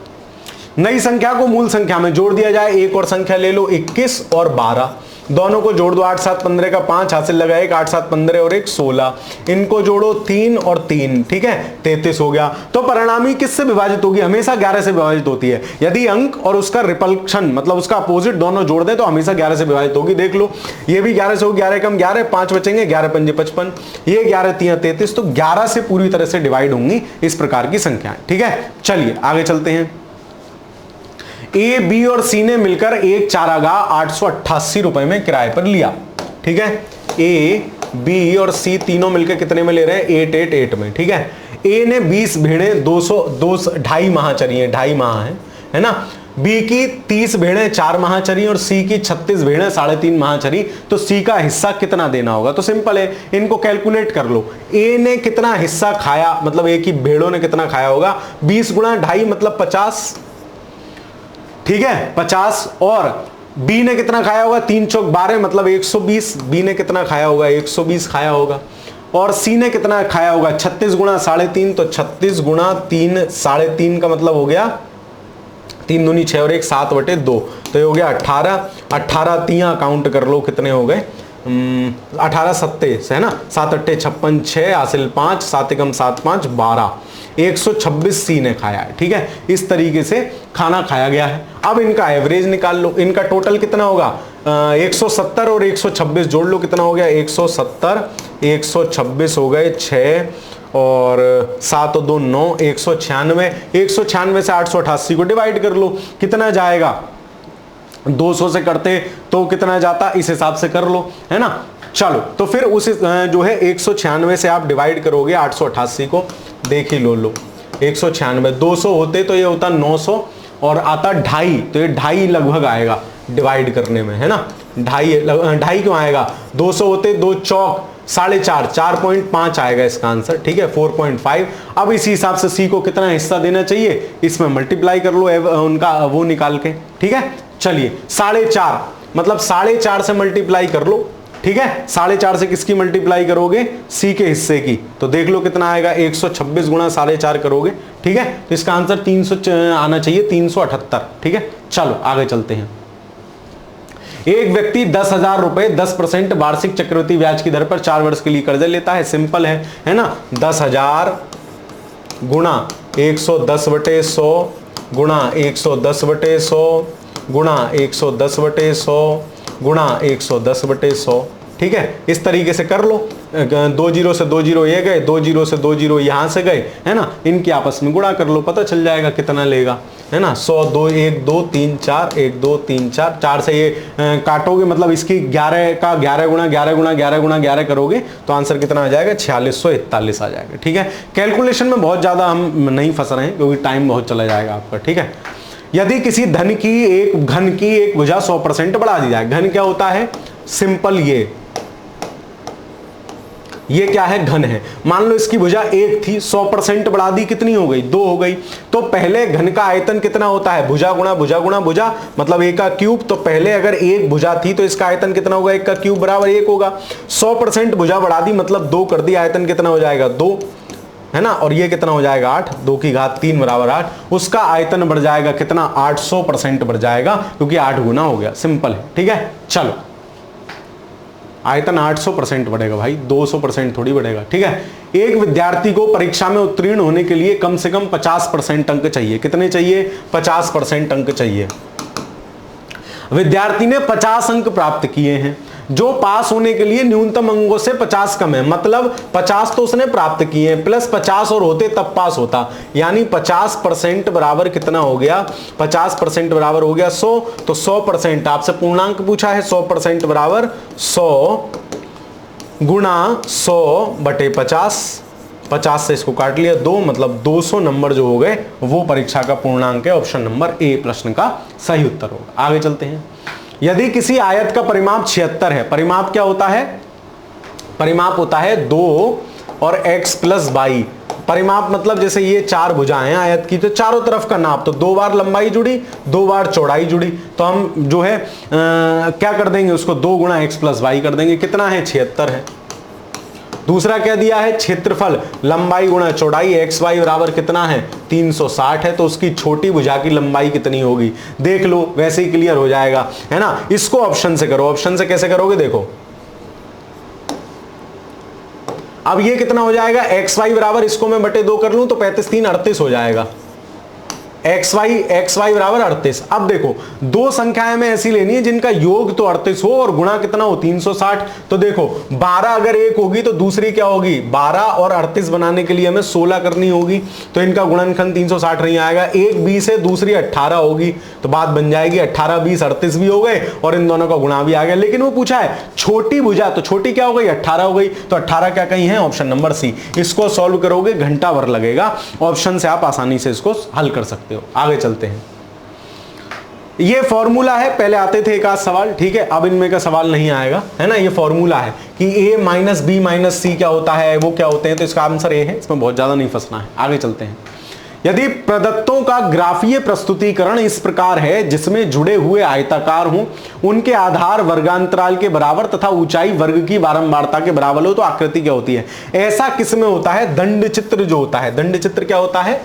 नई संख्या को मूल संख्या में जोड़ दिया जाए, एक और संख्या ले लो, 21 और 12, दोनों को जोड़ दो, 8 7 15 का 5 हासिल लगा, 1 8 7 15 और 1 16, इनको जोड़ो 3 और 3, ठीक है, 33 हो गया। तो परिणामी किससे विभाजित होगी, हमेशा 11 से विभाजित होती है। यदि अंक और उसका रिपल्शन मतलब उसका अपोजिट दोनों जोड़ दें तो हमेशा 11 से विभाजित होगी। देख लो ये भी 11 से हो, 11 कम 11, 5 बचेंगे, 11 पंजे 55, ये 11 3 33, तो 11 से पूरी तरह से डिवाइड होंगी इस प्रकार की संख्याएं, ठीक है। चलिए आगे चलते हैं। ए, बी और सी ने मिलकर एक चारागाह 888 रुपए में किराए पर लिया, ठीक है। ए, बी और सी तीनों मिलकर कितने में ले रहे हैं, 888 में, ठीक है। ए ने 20 भेड़ें 2.5 माह चरी हैं, 2.5 माह है ना। बी की 30 भेड़ें 4 माह चरी और सी की 36 भेड़ें 3.5 माह चरी, तो सी का हिस्सा कितना देना होगा। तो सिंपल है, इनको कैलकुलेट कर लो। ए ने कितना हिस्सा खाया, मतलब ए की भेड़ों ने कितना खाया होगा, 20 × 2.5 मतलब 50, ठीक है, 50। और बी ने कितना खाया होगा, 3 चौक 12 मतलब 120, बी ने कितना खाया होगा, 120 खाया होगा। और सी ने कितना खाया होगा, 36 × 3.5, तो 36 × 3 3.5 का मतलब हो गया 3 दूनी 6 और 1 7/2, तो ये हो गया 18। 18 3 काउंट कर लो कितने हो गए, 18 सत्ते से है ना, 7 अट्ठे 56, 6 हासिल 5, 7 एकम 7 5 12, 126 सी ने खाया है। ठीक है, इस तरीके से खाना खाया गया है। अब इनका एवरेज निकाल लो, इनका टोटल कितना होगा, 170 और 126 जोड़ लो, कितना हो गया, 170 126 हो गए 6 और 7 और 2 9, 196, 196 से 888 को डिवाइड कर लो, कितना जाएगा, 200 से करते तो कितना जाता, इस हिसाब से कर लो, है ना। चलो तो फिर उस जो है 196 से आप डिवाइड करोगे 888 को, देख ही लो 196, 200 होते तो ये होता 900 और आता 2.5, तो ये 2.5 लगभग आएगा डिवाइड करने में, है ना। 2.5 क्यों आएगा, 200 होते 2 चौक 4.5, 4.5 आएगा इसका आंसर। ठीक है, 4.5। अब इसी हिसाब से सी को कितना हिस्सा देना चाहिए, इसमें मल्टीप्लाई कर लो उनका वो निकाल के। ठीक है, चलिए 4.5 मतलब 4.5 से मल्टीप्लाई कर लो। ठीक है, 4.5 से किसकी मल्टीप्लाई करोगे, सी के हिस्से की, तो देख लो कितना आएगा, 126 गुणा 4.5 करोगे। ठीक है, तो इसका आंसर 300 आना चाहिए, 378। ठीक है, चलो आगे चलते हैं। एक व्यक्ति 10,000 रुपए 10% वार्षिक चक्रवृद्धि ब्याज की दर पर 4 वर्ष के लिए कर्जा लेता है। सिंपल है ना, 10,000 गुणा 110/100 गुणा 110/100 गुणा 110/100 गुणा 110/100। ठीक है, इस तरीके से कर लो, 2 जीरो से 2 जीरो ये गए, 2 जीरो से 2 जीरो यहां से गए, है ना, इनकी आपस में गुणा कर लो, पता चल जाएगा कितना लेगा, है ना। 100 2 1 2 3 4 1 2 3 4 4 से ये काटोगे, मतलब इसकी 11 का 11 गुणा 11 गुणा 11 गुणा 11 करोगे तो आंसर कितना आ जाएगा, 4641 आ जाएगा। ठीक है, कैलकुलेशन में बहुत ज्यादा हम नहीं फंस रहे हैं क्योंकि टाइम बहुत चला जाएगा आपका। ठीक है, यदि किसी घन की एक भुजा 100% बढ़ा दी जाए, घन क्या होता है, सिंपल ये क्या है, घन है। मान लो इसकी भुजा 1 थी, 100% बढ़ा दी, कितनी हो गई, 2 हो गई। तो पहले घन का आयतन कितना होता है, भुजा गुणा भुजा गुणा भुजा, मतलब 1 का क्यूब। तो पहले अगर 1 भुजा थी तो इसका आयतन कितना होगा, 1 का क्यूब बराबर 1 होगा। 100% भुजा बढ़ा दी मतलब 2 कर दी, आयतन कितना हो जाएगा, 2, है ना। और ये कितना हो जाएगा, 8, 2 की घात 3 बराबर 8। उसका आयतन बढ़ जाएगा कितना, 800% बढ़ जाएगा, क्योंकि 8 गुना हो गया। सिंपल है। ठीक है, चलो आयतन 800% बढ़ेगा भाई, 200% थोड़ी बढ़ेगा। ठीक है, एक विद्यार्थी को परीक्षा में उत्तीर्ण होने के लिए कम से कम 50% अंक चाहिए। कितने चाहिए, 50% अंक चाहिए। विद्यार्थी ने 50 अंक प्राप्त किए हैं, जो पास होने के लिए न्यूनतम अंकों से 50 कम है, मतलब 50 तो उसने प्राप्त किए हैं, प्लस 50 और होते तब पास होता, यानी 50% बराबर कितना हो गया, 50% बराबर हो गया 100। तो 100% आपसे पूर्णांक पूछा है, 100% बराबर 100 गुणा 100/50, 50 से इसको काट लिया 2, मतलब 200 नंबर जो हो गए वो परीक्षा का पूर्णांक है। ऑप्शन नंबर ए प्रश्न का सही उत्तर होगा। आगे चलते हैं। यदि किसी आयत का परिमाप 76 है, परिमाप क्या होता है, परिमाप होता है 2 और x + y। परिमाप मतलब जैसे ये 4 भुजाएं हैं आयत की, तो चारों तरफ का नाप, तो 2 बार लंबाई जुड़ी 2 बार चौड़ाई जुड़ी, तो हम जो है क्या कर देंगे, उसको 2 गुणा x + y कर देंगे। कितना है, 76 है। दूसरा क्या दिया है, क्षेत्रफल लंबाई गुणा चौड़ाई, एक्स वाई बराबर कितना है, 360 है। तो उसकी छोटी भुजा की लंबाई कितनी होगी, देख लो, वैसे ही क्लियर हो जाएगा, है ना। इसको ऑप्शन से करो। ऑप्शन से कैसे करोगे, देखो अब ये कितना हो जाएगा, एक्स वाई बराबर, इसको मैं बटे 2 कर लूं तो 35 3 38 हो जाएगा। एक्स वाई बराबर 38। अब देखो दो संख्याएं में ऐसी लेनी है जिनका योग तो 38 हो और गुणा कितना हो, 360। तो देखो 12 अगर एक होगी तो दूसरी क्या होगी, 12 और 38 बनाने के लिए हमें 16 करनी होगी, तो इनका गुणनखंड 360 नहीं आएगा। एक 20 है, दूसरी 18 होगी, तो बात बन जाएगी 18 20 38 भी हो गए और इन दोनों का गुणा भी आ गया। लेकिन वो पूछा है छोटी भुजा, तो छोटी क्या हो गई, 18 हो गई। तो 18 क्या कहीं है, ऑप्शन नंबर सी। इसको सॉल्व करोगे घंटा भर लगेगा, ऑप्शन से आप आसानी से इसको हल कर सकते हो। आगे चलते हैं। ये फॉर्मूला है, पहले आते थे एक आध सवाल, ठीक है, अब इनमें का सवाल नहीं आएगा, है ना। ये फॉर्मूला है कि a माइनस बी माइनस सी क्या होता है, वो क्या होते हैं, तो इसका आंसर ए है, इसमें बहुत ज्यादा नहीं फंसना है। आगे चलते हैं। यदि प्रदत्तों का ग्राफीय प्रस्तुतिकरण इस प्रकार है जिसमें जुड़े हुए आयताकार हों, उनके आधार वर्गांतराल के बराबर तथा ऊंचाई वर्ग की बारंबारता के बराबर हो, तो आकृति क्या होती है। ऐसा किसमें होता है, दंड चित्र जो होता है। दंड चित्र क्या होता है,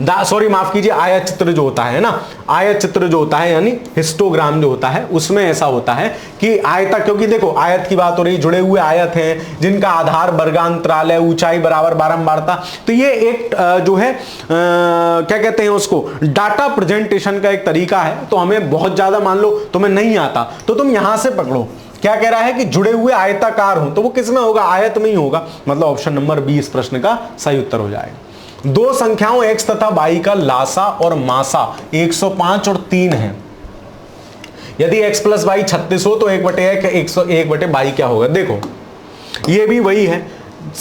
सॉरी माफ कीजिए, आयत चित्र जो होता है ना, आयत चित्र जो होता है यानी हिस्टोग्राम जो होता है, उसमें ऐसा होता है कि आयता, क्योंकि देखो आयत की बात हो रही, जुड़े हुए आयत हैं जिनका आधार वर्गांतराल है, ऊंचाई बराबर बारंबारता, तो ये एक जो है क्या कहते हैं उसको, डाटा प्रेजेंटेशन का एक तरीका है। तो हमें बहुत ज्यादा मान लो तुम्हें नहीं आता तो तुम यहां से पकड़ो, क्या कह रहा है कि जुड़े हुए आयताकार हो, तो वो किस में होगा, आयत में ही होगा, मतलब ऑप्शन नंबर बी इस प्रश्न का सही उत्तर हो जाएगा। दो संख्याओं x तथा y का लासा और मासा 105 और 3 है। यदि x प्लस वाई 36 हो तो 1/y क्या होगा। देखो ये भी वही है,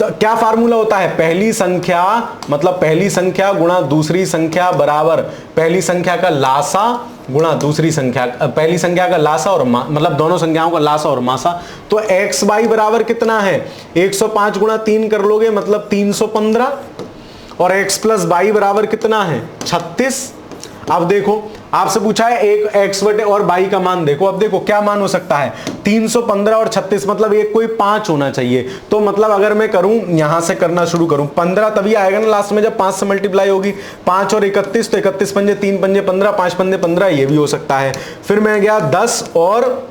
क्या फार्मूला होता है, पहली संख्या मतलब पहली संख्या गुणा दूसरी संख्या बराबर पहली संख्या का लासा गुणा दूसरी संख्या, पहली संख्या का लासा और मतलब दोनों संख्याओं का लासा और मासा। तो x y बराबर कितना है, 105 गुणा 3 कर लोगे मतलब 315, और x प्लस वाई बराबर कितना है 36। अब देखो आपसे पूछा है एक x बटे और y का मान देखो, अब देखो क्या मान हो सकता है 315 और 36, मतलब एक कोई 5 होना चाहिए। तो मतलब अगर मैं करूं यहां से करना शुरू करूं, 15 तभी आएगा ना लास्ट में जब 5 से मल्टीप्लाई होगी, 5 और 31 तो 31 पंजे 3 पंजे 15, 5 पंजे 15, ये भी हो सकता है। फिर मैं गया 10 और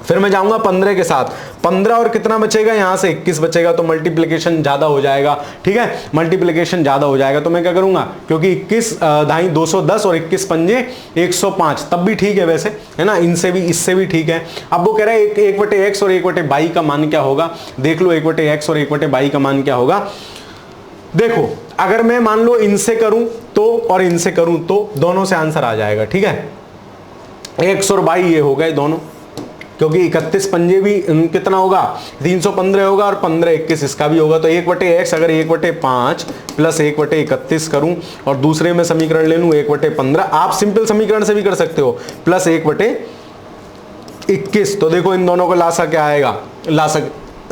फिर मैं जाऊंगा 15 के साथ, 15 और कितना बचेगा यहां से 21 बचेगा, तो मल्टीप्लिकेशन ज्यादा हो जाएगा, ठीक है, मल्टीप्लिकेशन ज्यादा हो जाएगा। तो मैं क्या करूंगा, क्योंकि 21 दाई 210 और 21 पंजे 105, तब भी ठीक है वैसे, है ना, इनसे भी इससे भी ठीक है। अब वो कह रहा है 1/x और 1/y का मान क्या होगा, देख लो 1/x और 1/y का मान क्या होगा। देखो अगर मैं मान लो इनसे करूं तो और इनसे करूं तो दोनों से आंसर आ जाएगा, ठीक है, x और y ये हो गए दोनों, क्योंकि 31 पंजे भी कितना होगा 315 होगा और 15 21 इसका भी होगा। तो 1/x अगर 1/5 प्लस 1/31 करूं और दूसरे में समीकरण ले लूं 1/15, आप सिंपल समीकरण से भी कर सकते हो, प्लस 1/21, तो देखो इन दोनों का लासा क्या आएगा, लासा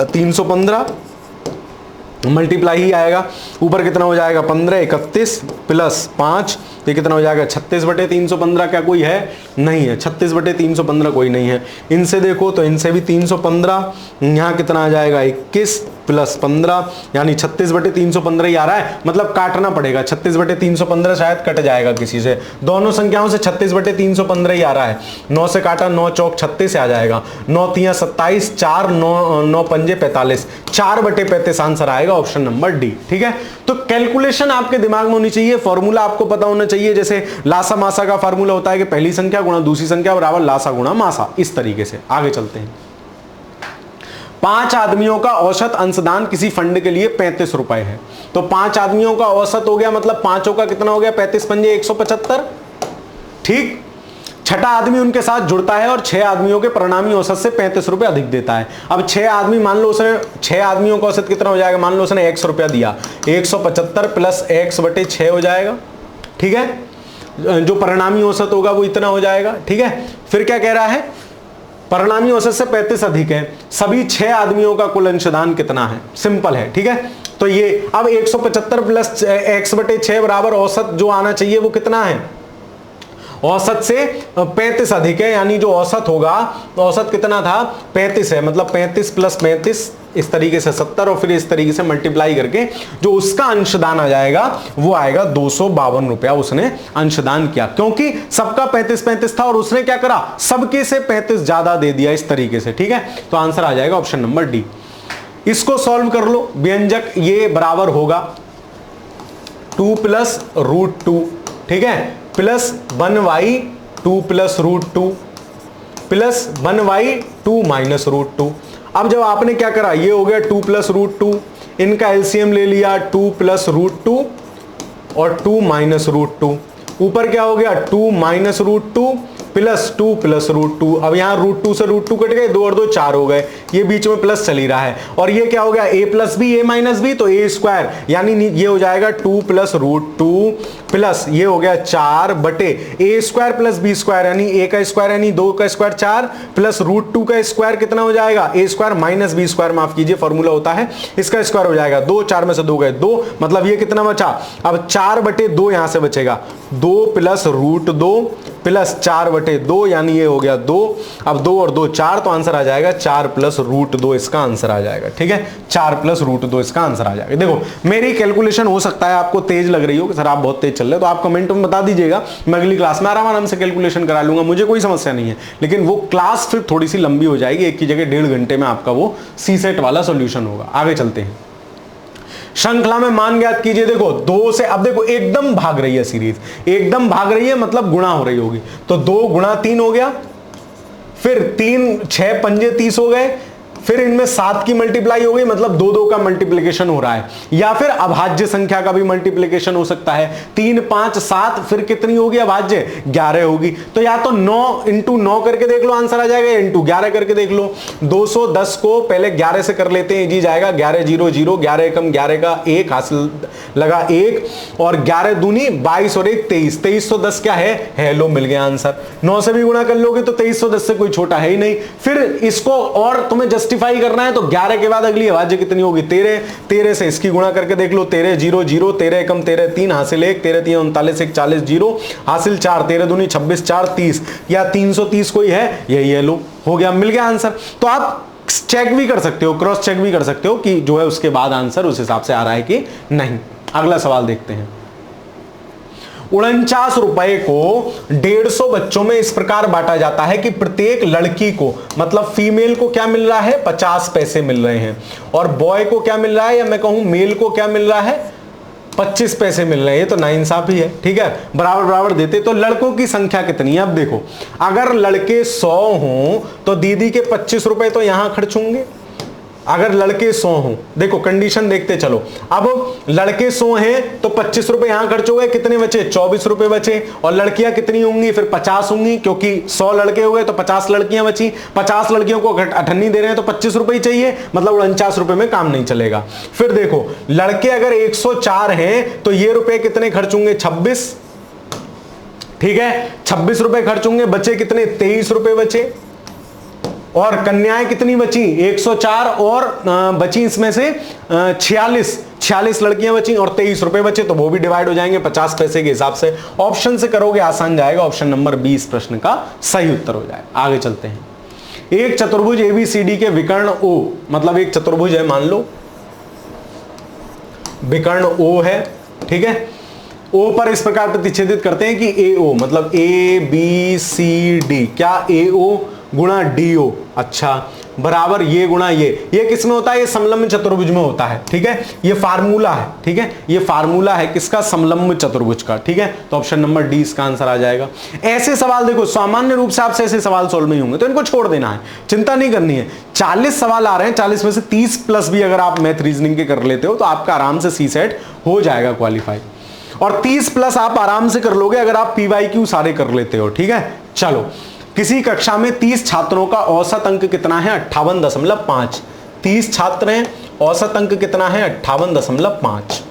315 मल्टीप्लाई ही आएगा, ऊपर कितना हो जाएगा 15 31 प्लस 5, ये कितना हो जाएगा 36/315, क्या कोई है, नहीं है, 36/315 कोई नहीं है। इनसे देखो तो इनसे भी 315, यहाँ कितना आ जाएगा 21 प्लस 15, यानी 36/315 ही आ रहा है, मतलब काटना पड़ेगा, 36/315 शायद कट जाएगा किसी से, दोनों संख्याओं से 36/315 ही आ रहा है। 9 से काटा 9 चौक 36 आ जाएगा, 9 तियां 27, 4 9 पंजे 45, 4/35 आंसर आएगा ऑप्शन नंबर डी, ठीक है। तो कैलकुलेशन आपके दिमाग में होनी चाहिए, फॉर्मूला आपको पता होना चाहिए, जैसे लासा मासा का फॉर्मूला होता है कि पहली संख्या गुणा दूसरी संख्या बराबर लासा गुणा मासा, इस तरीके से। आगे चलते हैं। 5 आदमियों का औसत अंशदान किसी फंड के लिए 35 रुपए है, तो 5 आदमियों का औसत हो गया, मतलब पांचों का कितना हो गया 35 पंजे 175, ठीक। छठा आदमी उनके साथ जुड़ता है और 6 आदमियों के परिणामी औसत से 35 रुपए अधिक देता है। अब 6 आदमी, मान लो उसने 6 आदमियों का औसत कितना हो जाएगा, मान लो उसने 100 रुपया दिया, 175 प्लस x/6 हो जाएगा, ठीक है, जो परिणामी औसत होगा वो इतना हो जाएगा, ठीक है। फिर क्या कह रहा है, परिणामी औसत से 35 अधिक है, सभी 6 आदमियों का कुल अंशदान कितना है, सिंपल है, ठीक है। तो ये अब 175 प्लस x/6 बराबर औसत जो आना चाहिए वो कितना है, औसत से 35 अधिक है, यानी जो औसत होगा, औसत कितना था 35 है, मतलब 35 प्लस 35 इस तरीके से 70, और फिर इस तरीके से मल्टीप्लाई करके जो उसका अंशदान आ जाएगा वो आएगा 252 रुपया उसने अंशदान किया, क्योंकि सबका 35 था और उसने क्या करा, सबके से 35 ज्यादा दे दिया, इस तरीके से, ठीक है। तो आंसर आ जाएगा ऑप्शन नंबर डी। इसको सॉल्व कर लो, व्यंजक ये बराबर होगा 2 + √2, ठीक है, प्लस 1y 2 + √2 प्लस 1y 2 - √2। अब जब आपने क्या करा, ये हो गया 2 + √2, इनका एलसीएम ले लिया 2 + √2 और 2 - √2, ऊपर क्या हो गया 2 - √2 प्लस 2 + √2। अब यहाँ √2 से √2 कट गए, 2 और 2 4 हो गए, ये बीच में प्लस चल ही रहा है, और ये क्या हो गया a + b a - b, तो a², यानी ये हो जाएगा 2 + √2 प्लस ये हो गया 4 बटे a² + b², यानी a का स्क्वायर यानी 2 का स्क्वायर 4 प्लस √2 का स्क्वायर कितना हो जाएगा, a² - b², माफ कीजिए फॉर्मूला होता है, इसका स्क्वायर हो जाएगा 2, 4 में से 2 गए 2, मतलब ये कितना बचा, अब 4/2 यहां से बचेगा, 2 + √2 प्लस 4/2 यानी ये हो गया 2। अब 2 और 2 4, तो आंसर आ जाएगा 4 + √2 इसका आंसर आ जाएगा। ठीक है, 4 + √2 इसका आंसर आ जाएगा। देखो मेरी कैलकुलेशन हो सकता है आपको तेज लग रही हो कि सर आप बहुत तेज चल रहे हो, तो आप कमेंट में बता दीजिएगा, मैं अगली क्लास में आराम से कैलकुलेशन करा लूंगा, मुझे कोई समस्या नहीं है। लेकिन वो क्लास फिर थोड़ी सी लंबी हो जाएगी, एक की जगह 1.5 घंटे में आपका वो सीसेट वाला सॉल्यूशन होगा। आगे चलते हैं, श्रृंखला में मान ज्ञात कीजिए। देखो 2 से, अब देखो एकदम भाग रही है सीरीज, एकदम भाग रही है मतलब गुणा हो रही होगी, तो 2 × 3 हो गया, फिर 3 6 पंजे 30 हो गए, फिर इनमें 7 की मल्टीप्लाई हो गई, मतलब 2 का मल्टीप्लिकेशन हो रहा है, या फिर अभाज्य संख्या का भी मल्टीप्लिकेशन हो सकता है। 3 5 7, फिर कितनी होगी अभाज्य, 11 होगी। तो या तो 9 × 9 करके देख लो आंसर आ जाएगा, या × 11 करके देख लो। 210 को पहले 11 से कर लेते हैं, जी जाएगा 11 0 0, 11 एकम 11 का 1 हासिल लगा 1, और 11 दूनी 22 और 1 23, 2310 क्या है लो मिल गया आंसर। 9 से भी गुणा कर लोगे तो 2310 से कोई छोटा है ही नहीं। फिर इसको और तुम्हें जस्टिफाई करना है तो 11 के बाद अगली अभाज्य कितनी होगी, 13, 13 से इसकी गुणा करके देख लो, 13 0 0, 13 एकम 13 3 हासिल 1, 13 3 39 1 40 0 हासिल 4, 13 दूनी 26 4 30, या 330 कोई है, यही लो, हो गया, मिल गया आंसर। तो आप चेक भी कर सकते हो, क्रॉस चेक भी कर सकते हो कि जो है उसके बाद आंसर उस हिसाब से आ रहा है कि नहीं। अगला सवाल देखते हैं, 49 रुपए को 150 बच्चों में इस प्रकार बांटा जाता है कि प्रत्येक लड़की को, मतलब फीमेल को क्या मिल रहा है, 50 पैसे मिल रहे हैं, और बॉय को क्या मिल रहा है, या मैं कहूं मेल को क्या मिल रहा है, 25 पैसे मिल रहे हैं। ये तो नाइंसाफी है। ठीक है, बराबर बराबर देते तो लड़कों की संख्या कितनी है। अब देखो अगर लड़के 100 हों तो दीदी के 25 रुपए तो यहां खर्च होंगे, अगर लड़के 100 हों। देखो कंडीशन देखते चलो, अब लड़के 100 हैं तो 25 रुपए यहां खर्च हो गए, कितने बचे, 24 रुपए बचे, और लड़कियां कितनी होंगी, फिर 50 होंगी, क्योंकि 100 लड़के हो गए तो 50 लड़कियां बची, 50 लड़कियों को अठन्नी दे रहे हैं तो 25 रुपए ही चाहिए, मतलब 49 रुपए में काम नहीं चलेगा। फिर देखो लड़के अगर 104 हैं तो ये रुपए कितने खर्च होंगे, 26, ठीक है, 26 रुपए खर्च होंगे, बचे कितने, 23 रुपए बचे, और कन्याएं कितनी बची, 104, और बची इसमें से 46 लड़कियां बची और 23 रुपए बचे, तो वो भी डिवाइड हो जाएंगे 50 पैसे के हिसाब से। ऑप्शन से करोगे आसान जाएगा, ऑप्शन नंबर 20 प्रश्न का सही उत्तर हो जाए। आगे चलते हैं, एक चतुर्भुज ABCD के विकर्ण O, मतलब एक चतुर्भुज है, मान लो विकर्ण O है, ठीक है, O पर इस प्रकार प्रतिच्छेदित करते हैं कि AO, मतलब ABCD, क्या AO गुणा DO, अच्छा, बराबर ये गुणा ये किस में होता है, ये समलंब चतुर्भुज में होता है। ठीक है, ये फार्मूला है, ठीक है, ये फार्मूला है किसका, समलंब चतुर्भुज का। ठीक है, तो ऑप्शन नंबर डी इसका आंसर आ जाएगा। ऐसे सवाल देखो सामान्य रूप से आपसे ऐसे सवाल सॉल्व नहीं होंगे, तो इनको छोड़ देना है, चिंता नहीं करनी है। 40 सवाल आ रहे हैं, 40 में से 30 प्लस भी अगर आप मैथ रीजनिंग के कर लेते हो तो आपका आराम से सीसेट हो जाएगा क्वालिफाई, और 30 प्लस आप आराम से कर लोगे अगर आप PYQ सारे कर लेते हो। ठीक है, चलो, किसी कक्षा में 30 छात्रों का औसत अंक कितना है, 58.5। 30 छात्र हैं, औसत अंक कितना है, 58.5।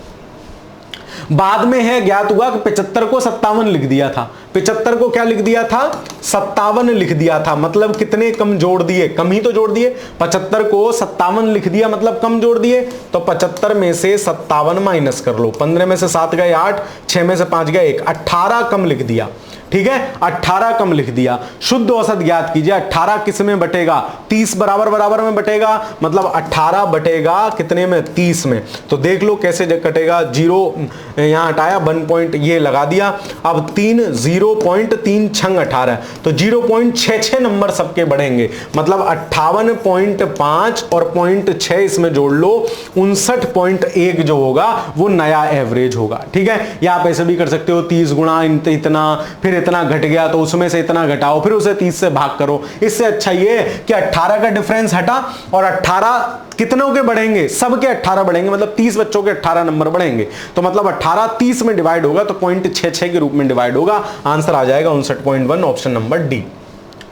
बाद में है ज्ञात हुआ कि 75 को 57 लिख दिया था, 75 को क्या लिख दिया था, 57 लिख दिया था, मतलब कितने कम जोड़ दिए, कम ही तो जोड़ दिए, 75 को 57 लिख दिया मतलब कम जोड़ दिए, तो 75 में से 57 माइनस कर लो, 15 में से 7 गए 8, 6 में से 5 गए 1, 18 कम लिख दिया। ठीक है, 18 कम लिख दिया। शुद्ध औसत ज्ञात कीजिए, 18 किस में बटेगा, 30 बराबर बराबर में बटेगा, मतलब 18 बटेगा कितने में, 30 में। तो देख लो कैसे कटेगा, 0 यहां हटाया, 1 पॉइंट ये लगा दिया, अब 3 0.3 छंग 18, तो 0.66 नंबर सबके बढ़ेंगे, मतलब 58.5 और 0.6 इसमें जोड़ लो, 59.1 जो होगा वो नया एवरेज होगा। ठीक है, या आप ऐसे भी कर सकते हो, 30 गुणा इतना, फिर इतना घट गया तो उसमें से इतना घटाओ, फिर उसे 30 से भाग करो। इससे अच्छा ये कि 18 का डिफरेंस हटा, और 18 कितनों के बढ़ेंगे, सबके 18 बढ़ेंगे, मतलब 30 बच्चों के 18 नंबर बढ़ेंगे, तो मतलब 18 30 में डिवाइड होगा तो 0.66 के रूप में डिवाइड होगा, आंसर आ जाएगा 59.1, ऑप्शन नंबर डी।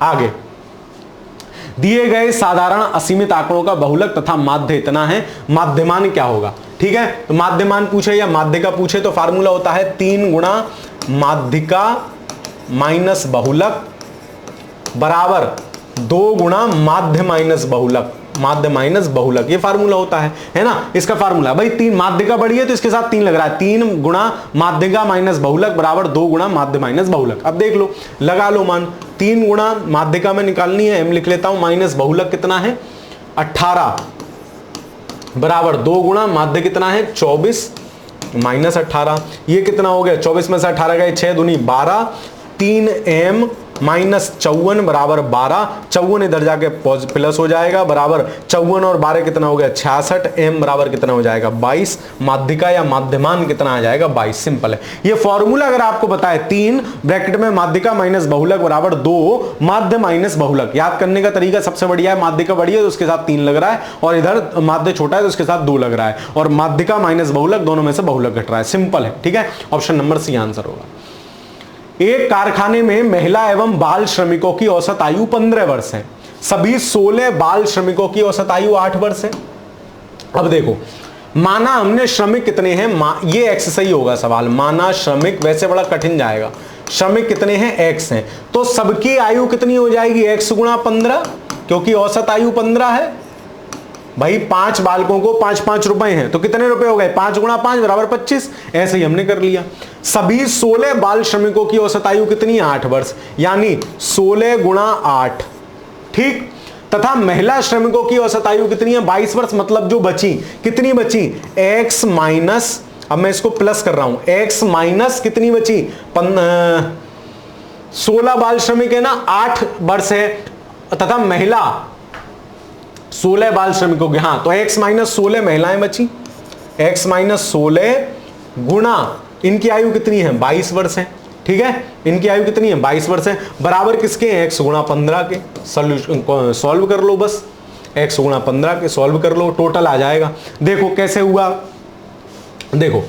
आगे दिए गए साधारण असीमित आंकड़ों का बहुलक तथा माध्य इतना है, माध्यमान क्या होगा। ठीक है, तो माध्यमान पूछे या माध्यिका पूछे तो फार्मूला होता है 3 गुणा माध्यिका माइनस बहुलक बराबर 2 गुणा माध्य माइनस बहुलक, माध्य माइनस बहुलक, ये फार्मूला होता है ना, इसका फार्मूला भाई 3 माध्यिका बड़ी है तो इसके साथ 3 लग रहा है, 3 गुणा माध्यिका माइनस बहुलक बराबर 2 गुणा माध्य माइनस बहुलक। अब देख लो, लगा लो मान, 3 गुणा माध्यिका में निकालनी है, m लिख लेता हूं, माइनस बहुलक कितना है 18 बराबर 2 गुणा माध्य कितना है 24 माइनस 18, ये कितना हो गया 24 में से 18 गए 6 दूनी 12, 3m माइनस 54 बराबर 12, 54 इधर जाके प्लस हो जाएगा बराबर 54 और 12 कितना हो गया 66, m बराबर कितना हो जाएगा 22, माध्यिका या माध्यमान कितना आ जाएगा 22। सिंपल है ये फॉर्मूला। अगर आपको बताए 3 ब्रैकेट में माध्यिका माइनस बहुलक बराबर 2 माध्य माइनस बहुलक, याद करने का तरीका सबसे बढ़िया है, माध्यिका बड़ी है तो उसके साथ 3 लग रहा है और इधर माध्य छोटा है तो उसके साथ 2 लग रहा है और माध्यिका माइनस बहुलक दोनों में से बहुलक घट रहा है। सिंपल है, ठीक है, ऑप्शन नंबर सी आंसर होगा। एक कारखाने में महिला एवं बाल श्रमिकों की औसत आयु 15 वर्ष है, सभी 16 बाल श्रमिकों की औसत आयु 8 वर्ष है। अब देखो, माना हमने श्रमिक कितने हैं, ये एक्स सही होगा सवाल, माना श्रमिक, वैसे बड़ा कठिन जाएगा, श्रमिक कितने हैं एक्स हैं, तो सबकी आयु कितनी हो जाएगी एक्स गुणा 15, क्योंकि औसत आयु 15 है भाई। 5 बालकों को 5-5 रुपए हैं तो कितने रुपए हो गए 5 गुणा 5 बराबर 25, ऐसे ही हमने कर लिया। सभी 16 बाल श्रमिकों की औसत आयु कितनी है 8 वर्ष, यानी 16 गुणा 8, ठीक। तथा महिला श्रमिकों की औसत आयु कितनी है 22 वर्ष, मतलब जो बची कितनी बची x माइनस, अब मैं इसको प्लस कर रहा हूं, x माइनस कितनी बची 16 बाल श्रमिक है ना 8 वर्ष है, तथा महिला 16 बाल श्रमिकों के, हाँ तो x माइनस 16 महिलाएं बची, x माइनस 16 गुणा इनकी आयु कितनी है 22 वर्ष है, ठीक है, इनकी आयु कितनी है 22 वर्ष है, बराबर किसके x गुणा 15 के। सॉल्व कर लो बस, x गुणा 15 के सॉल्व कर लो, टोटल आ जाएगा। देखो कैसे हुआ, देखो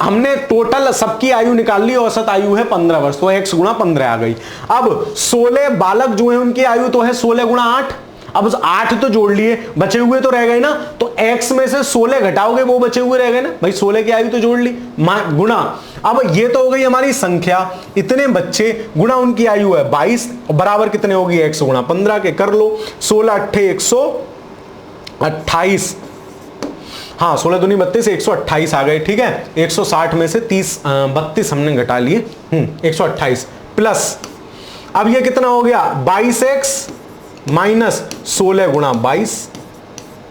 हमने टोटल सबकी आयु निकाल ली, औसत आयु है 15 वर्ष, तो x गुणा 15 आ गई। अब 16 बालक जो है उनकी आयु तो है 16 गुणा 8, अब 8 तो जोड़ लिए, बचे हुए तो रह गए ना, तो x में से 16 घटाओगे वो बचे हुए रह गए ना भाई, 16 की आयु तो जोड़ ली गुणा, अब ये तो हो गई हमारी संख्या, इतने बच्चे गुणा उनकी आयु है 22 बराबर कितने होगी x गुणा 15 के, कर लो 16 अट्ठे 128, हाँ 16 दूनी 32, 128 आ गए, ठीक है। 160 में से 32 हमने घटा लिए, 128 प्लस, अब ये कितना हो गया 22x माइनस 16 गुणा 22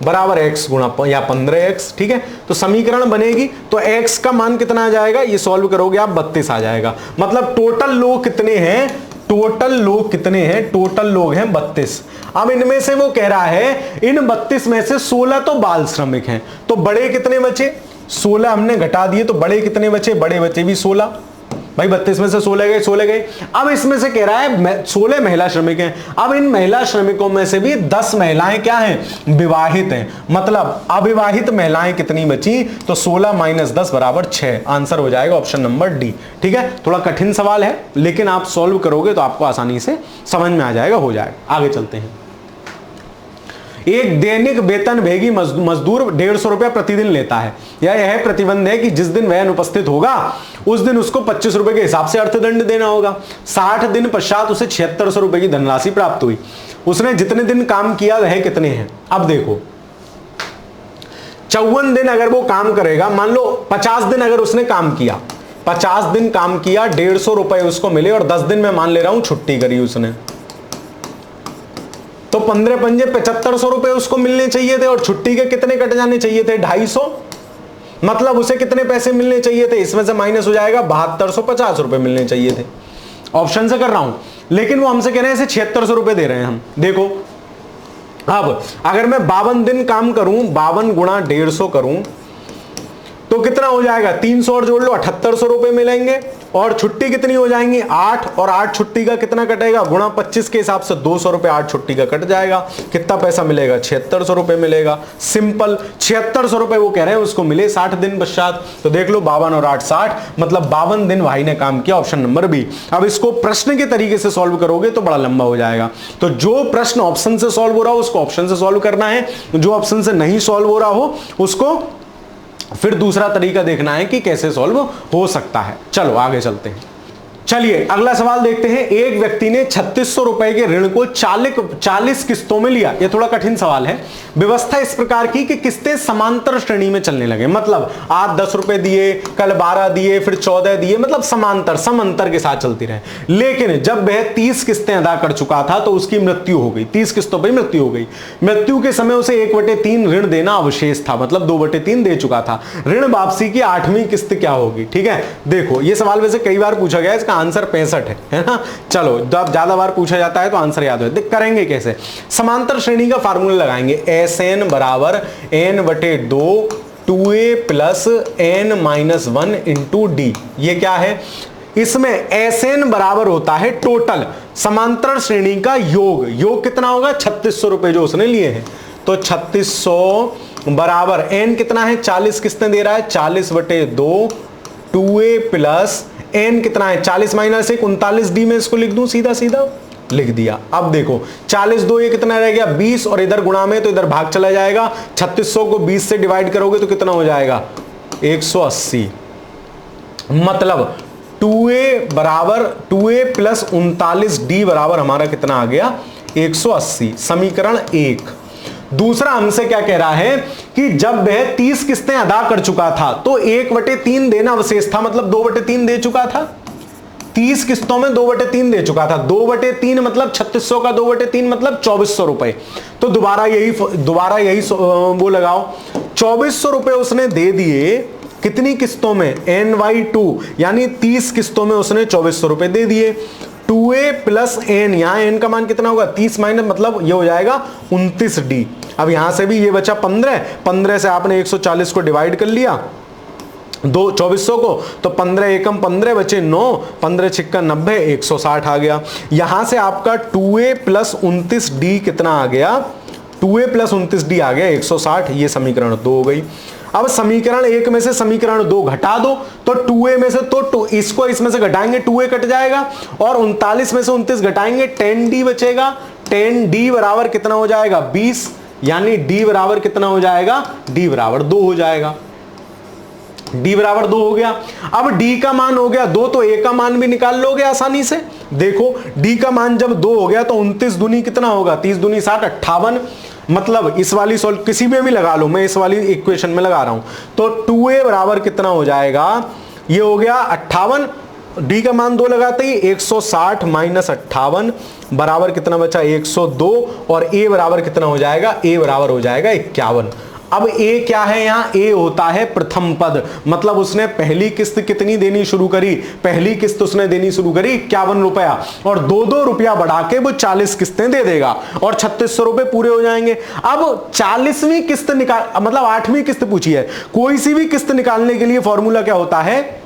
बराबर x गुणा या 15x, ठीक है। तो समीकरण बनेगी तो x का मान कितना आ जाएगा, ये सॉल्व करोगे आप 32 आ जाएगा, मतलब टोटल लोग कितने हैं, टोटल लोग कितने हैं, टोटल लोग हैं 32। अब इनमें से वो कह रहा है इन 32 में से 16 तो बाल श्रमिक हैं, तो बड़े कितने बचे 16 हमने घटा दिए, तो बड़े कितने बचे, बड़े बचे भी 16 भाई, 32 में से 16 गए 16 गए। अब इसमें से कह रहा है 16 महिला श्रमिक हैं, अब इन महिला श्रमिकों में से भी 10 महिलाएं क्या हैं विवाहित हैं, मतलब अविवाहित महिलाएं कितनी बची, तो 16 माइनस 10 बराबर 6, आंसर हो जाएगा ऑप्शन नंबर डी, ठीक है। थोड़ा कठिन सवाल है लेकिन आप सॉल्व करोगे तो आपको आसानी से समझ में आ जाएगा, हो जाएगा। आगे चलते हैं। एक दैनिक वेतन भेगी मजदूर 150 रुपया प्रतिदिन लेता है, यह प्रतिबंध है कि जिस दिन वह अनुपस्थित होगा उस दिन उसको 25 रुपए के हिसाब से अर्थदंड देना होगा। 60 दिन पश्चात उसे 7600 रुपए की धनराशि प्राप्त हुई, उसने जितने दिन काम किया वह कितने हैं। अब देखो 54 दिन अगर वो काम करेगा, मान लो 50 दिन अगर उसने काम किया, 50 दिन काम किया 150 रुपए उसको मिले, और 10 दिन मैं मान ले रहा हूं छुट्टी करी उसने, तो 15 पंजे 7500 रुपए उसको मिलने चाहिए थे, और छुट्टी के कितने कट जाने चाहिए थे 250, मतलब उसे कितने पैसे मिलने चाहिए थे, इसमें से माइनस हो जाएगा 7250 रुपए मिलने चाहिए थे। ऑप्शन से कर रहा हूं, लेकिन वो हमसे कह रहे हैं इसे 7600 रुपए दे रहे हैं हम। देखो अब अगर मैं 52 दिन काम करूं, 52 गुणा 150 करूं तो कितना हो जाएगा, 300 और जोड़ लो 7800 रुपए मिलेंगे, और छुट्टी कितनी हो जाएंगी 8, और 8 छुट्टी का कितना कटेगा गुणा 25 के हिसाब से 200 रुपए 8 छुट्टी का कट जाएगा, कितना पैसा मिलेगा 7600 रुपए मिलेगा। सिंपल 7600 रुपए वो कह रहे हैं उसको मिले 60 दिन पश्चात, तो देख लो 52 और 8 60, मतलब 52 दिन भाई ने काम किया, ऑप्शन नंबर बी। अब इसको प्रश्न के तरीके से सॉल्व करोगे तो बड़ा लंबा हो जाएगा, तो जो प्रश्न ऑप्शन से सॉल्व हो रहा हो उसको ऑप्शन से सॉल्व करना है, जो ऑप्शन से नहीं सॉल्व हो रहा हो उसको फिर दूसरा तरीका देखना है कि कैसे सॉल्व हो सकता है। चलो आगे चलते हैं। चलिए अगला सवाल देखते हैं। एक व्यक्ति ने 3600 रुपए के ऋण को 40 किस्तों में लिया। यह थोड़ा कठिन सवाल है। व्यवस्था इस प्रकार की कि किस्तें समांतर श्रेणी में चलने लगे, मतलब आज 10 रुपए दिए, कल 12 दिए, फिर 14 दिए, मतलब समांतर के साथ चलती रहे। लेकिन जब वह 30 किस्तें अदा कर चुका था तो उसकी मृत्यु हो गई। 30 किस्तों पर मृत्यु हो गई। मृत्यु के समय उसे 1/3 ऋण देना अवशेष था, मतलब 2/3 दे चुका था। ऋण वापसी की 8वीं किस्त क्या होगी? ठीक है, देखो ये सवाल वैसे कई बार पूछा गया, इसका आंसर 65 है ना। चलो जब ज्यादा बार पूछा जाता है तो आंसर याद हो। देख करेंगे कैसे, समांतर श्रेणी का फार्मूला लगाएंगे। SN बराबर N/2 2A plus N-1 into D। ये क्या है? इसमें SN बराबर होता है टोटल समांतर श्रेणी का योग। योग कितना होगा? 3600 रुपए जो उसने लिए हैं। तो 3600 बराबर N कितना है? 40 किस्तें दे रहा है, 40/2 2A प्लस N कितना है? 40 माइनस 1 39D में इसको लिख दूं, सीधा सीधा लिख दिया। अब देखो 40 2 ये कितना रह गया? 20, और इधर गुणा में तो इधर भाग चला जाएगा। 3600 को 20 से डिवाइड करोगे तो कितना हो जाएगा? 180। मतलब 2A प्लस 39D बराबर हमारा कितना आ गया? 180। समीकरण 1। दूसरा हमसे क्या कह रहा है कि जब वह 30 किस्तें अदा कर चुका था तो 1/3 देना अवशेष था, मतलब 2/3 दे चुका था। 30 किस्तों में 2/3 दे चुका था। 2/3 मतलब 3600 का 2/3 मतलब 2400 रुपए। तो दोबारा यही वो लगाओ। 2400 रुपए उसने दे दिए कितनी किस्तों में? N/2 यानी 30 किस्तों में उसने 2400 रुपए दे दिए। 2A प्लस N, यहां N का मान कितना होगा? 30 माइनस, मतलब ये हो जाएगा 29D। अब यहां से भी ये बचा 15 से आपने 140 को डिवाइड कर लिया 2400 को, तो 15 एकम 15 बचे 9, 15 छिक्का 90, 160 आ गया। यहां से आपका 2A प्लस 29D कितना आ गया? 2A प्लस 29D आ गया 160। ये समीकरण 2 हो गई। अब समीकरण 1 में से समीकरण 2 घटा दो, तो 2A में से तो इसको इसमें से घटाएंगे, 2A कट जाएगा, और 39 में से 29 घटाएंगे, 10D बचेगा। 10D बराबर कितना हो जाएगा? 20, यानी D बराबर कितना हो जाएगा? D बराबर 2 हो जाएगा। D बराबर 2 हो गया। अब D का मान हो गया 2, तो A का मान भी निकाल लोगे आसानी से। देखो D का मान जब 2 हो गया तो 29 दूनी कितना होगा? 30 दूनी 60, 58। मतलब इस वाली किसी में भी लगा लो, मैं इस वाली इक्वेशन में लगा रहा हूं। तो 2A बराबर कितना हो जाएगा? ये हो गया 58। D का मान 2 लगाते ही 160 माइनस 58 बराबर कितना बचा? 102। और A बराबर कितना हो जाएगा? A बराबर हो जाएगा 51। अब A क्या है? यहां A होता है प्रथम पद, मतलब उसने पहली किस्त कितनी देनी शुरू करी? पहली किस्त उसने देनी शुरू करी 51 रुपया, और 2 रुपया बढ़ा के वो 40 किस्तें दे देगा, और 3600 रुपए पूरे हो जाएंगे। अब 40वीं किस्त निकाल, मतलब 8वीं किस्त पूछी है। कोई सी भी किस्त निकालने के लिए फॉर्मूला क्या होता है?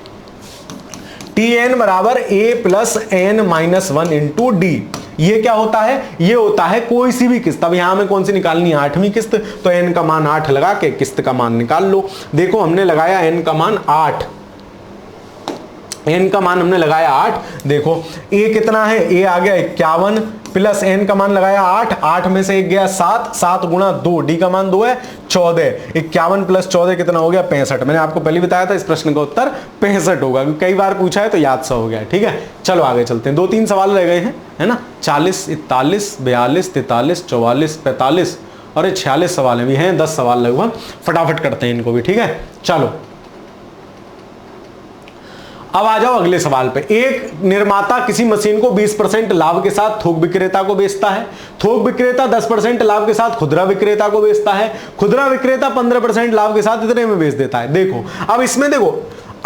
TN बराबर A plus N-1 into D। ये क्या होता है? ये होता है कोई सी भी किस्त। अब यहां में कौन सी निकालनी है? 8वीं किस्त, तो N का मान 8 लगा के किस्त का मान निकाल लो। देखो हमने लगाया N का मान 8, N का मान हमने लगाया 8। देखो A कितना है? A आ गया 51 प्लस N का मान लगाया 8, 8 में से 1 गया 7, 7 गुणा 2, D का मान 2 है 14। 51 प्लस 14 कितना हो गया? 65। मैंने आपको पहले बताया था इस प्रश्न का उत्तर 65 होगा, कई बार पूछा है तो याद सा हो गया। ठीक है, चलो आगे चलते हैं। 2-3 सवाल रह गए हैं, है ना। 40, 41, 42, 43, 44, 45 और 46 सवाल भी हैं, 10 सवाल लगभग। फटाफट करते हैं इनको भी। ठीक है, चलो अब आ जाओ अगले सवाल पे। एक निर्माता किसी मशीन को 20% लाभ के साथ थोक विक्रेता को बेचता है। थोक विक्रेता 10% लाभ के साथ खुदरा विक्रेता को बेचता है। खुदरा विक्रेता 15% लाभ के साथ इतने में बेच देता है। देखो अब इसमें देखो,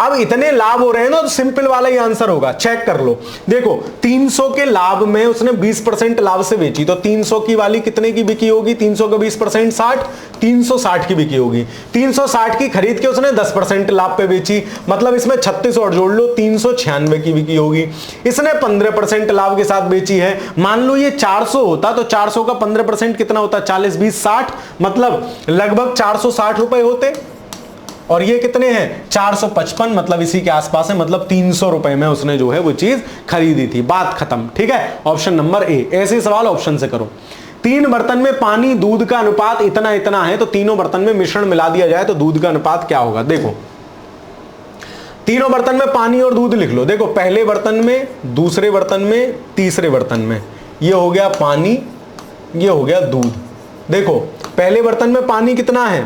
अब इतने लाभ हो रहे हैं ना, तो सिंपल वाला ही आंसर होगा। चेक कर लो। देखो 300 के लाभ में उसने 20% लाभ से बेची, तो 300 की वाली कितने की बिकी होगी? 300 का 20% 60, 360 की बिकी होगी। 360 की खरीद के उसने 10% लाभ पे बेची, मतलब इसमें 36 और जोड़ लो, 396 की बिकी होगी। इसने 15% लाभ के साथ बेची है। मान लो ये 400 होता, तो 400 का 15% कितना होता? 40, 20, 60, मतलब लगभग 460 रुपए होते। और ये कितने हैं? 455, मतलब इसी के आसपास है, मतलब 300 रुपए में उसने जो है वो चीज खरीदी थी। बात खत्म। ठीक है, ऑप्शन नंबर ए। ऐसे सवाल ऑप्शन से करो। 3 बर्तन में पानी दूध का अनुपात इतना इतना है, तो तीनों बर्तन में मिश्रण मिला दिया जाए तो दूध का अनुपात क्या होगा? देखो तीनों बर्तन में पानी और दूध लिख लो। देखो पहले बर्तन में, दूसरे बर्तन में, तीसरे बर्तन में, ये हो गया पानी, ये हो गया दूध। देखो पहले बर्तन में पानी कितना है,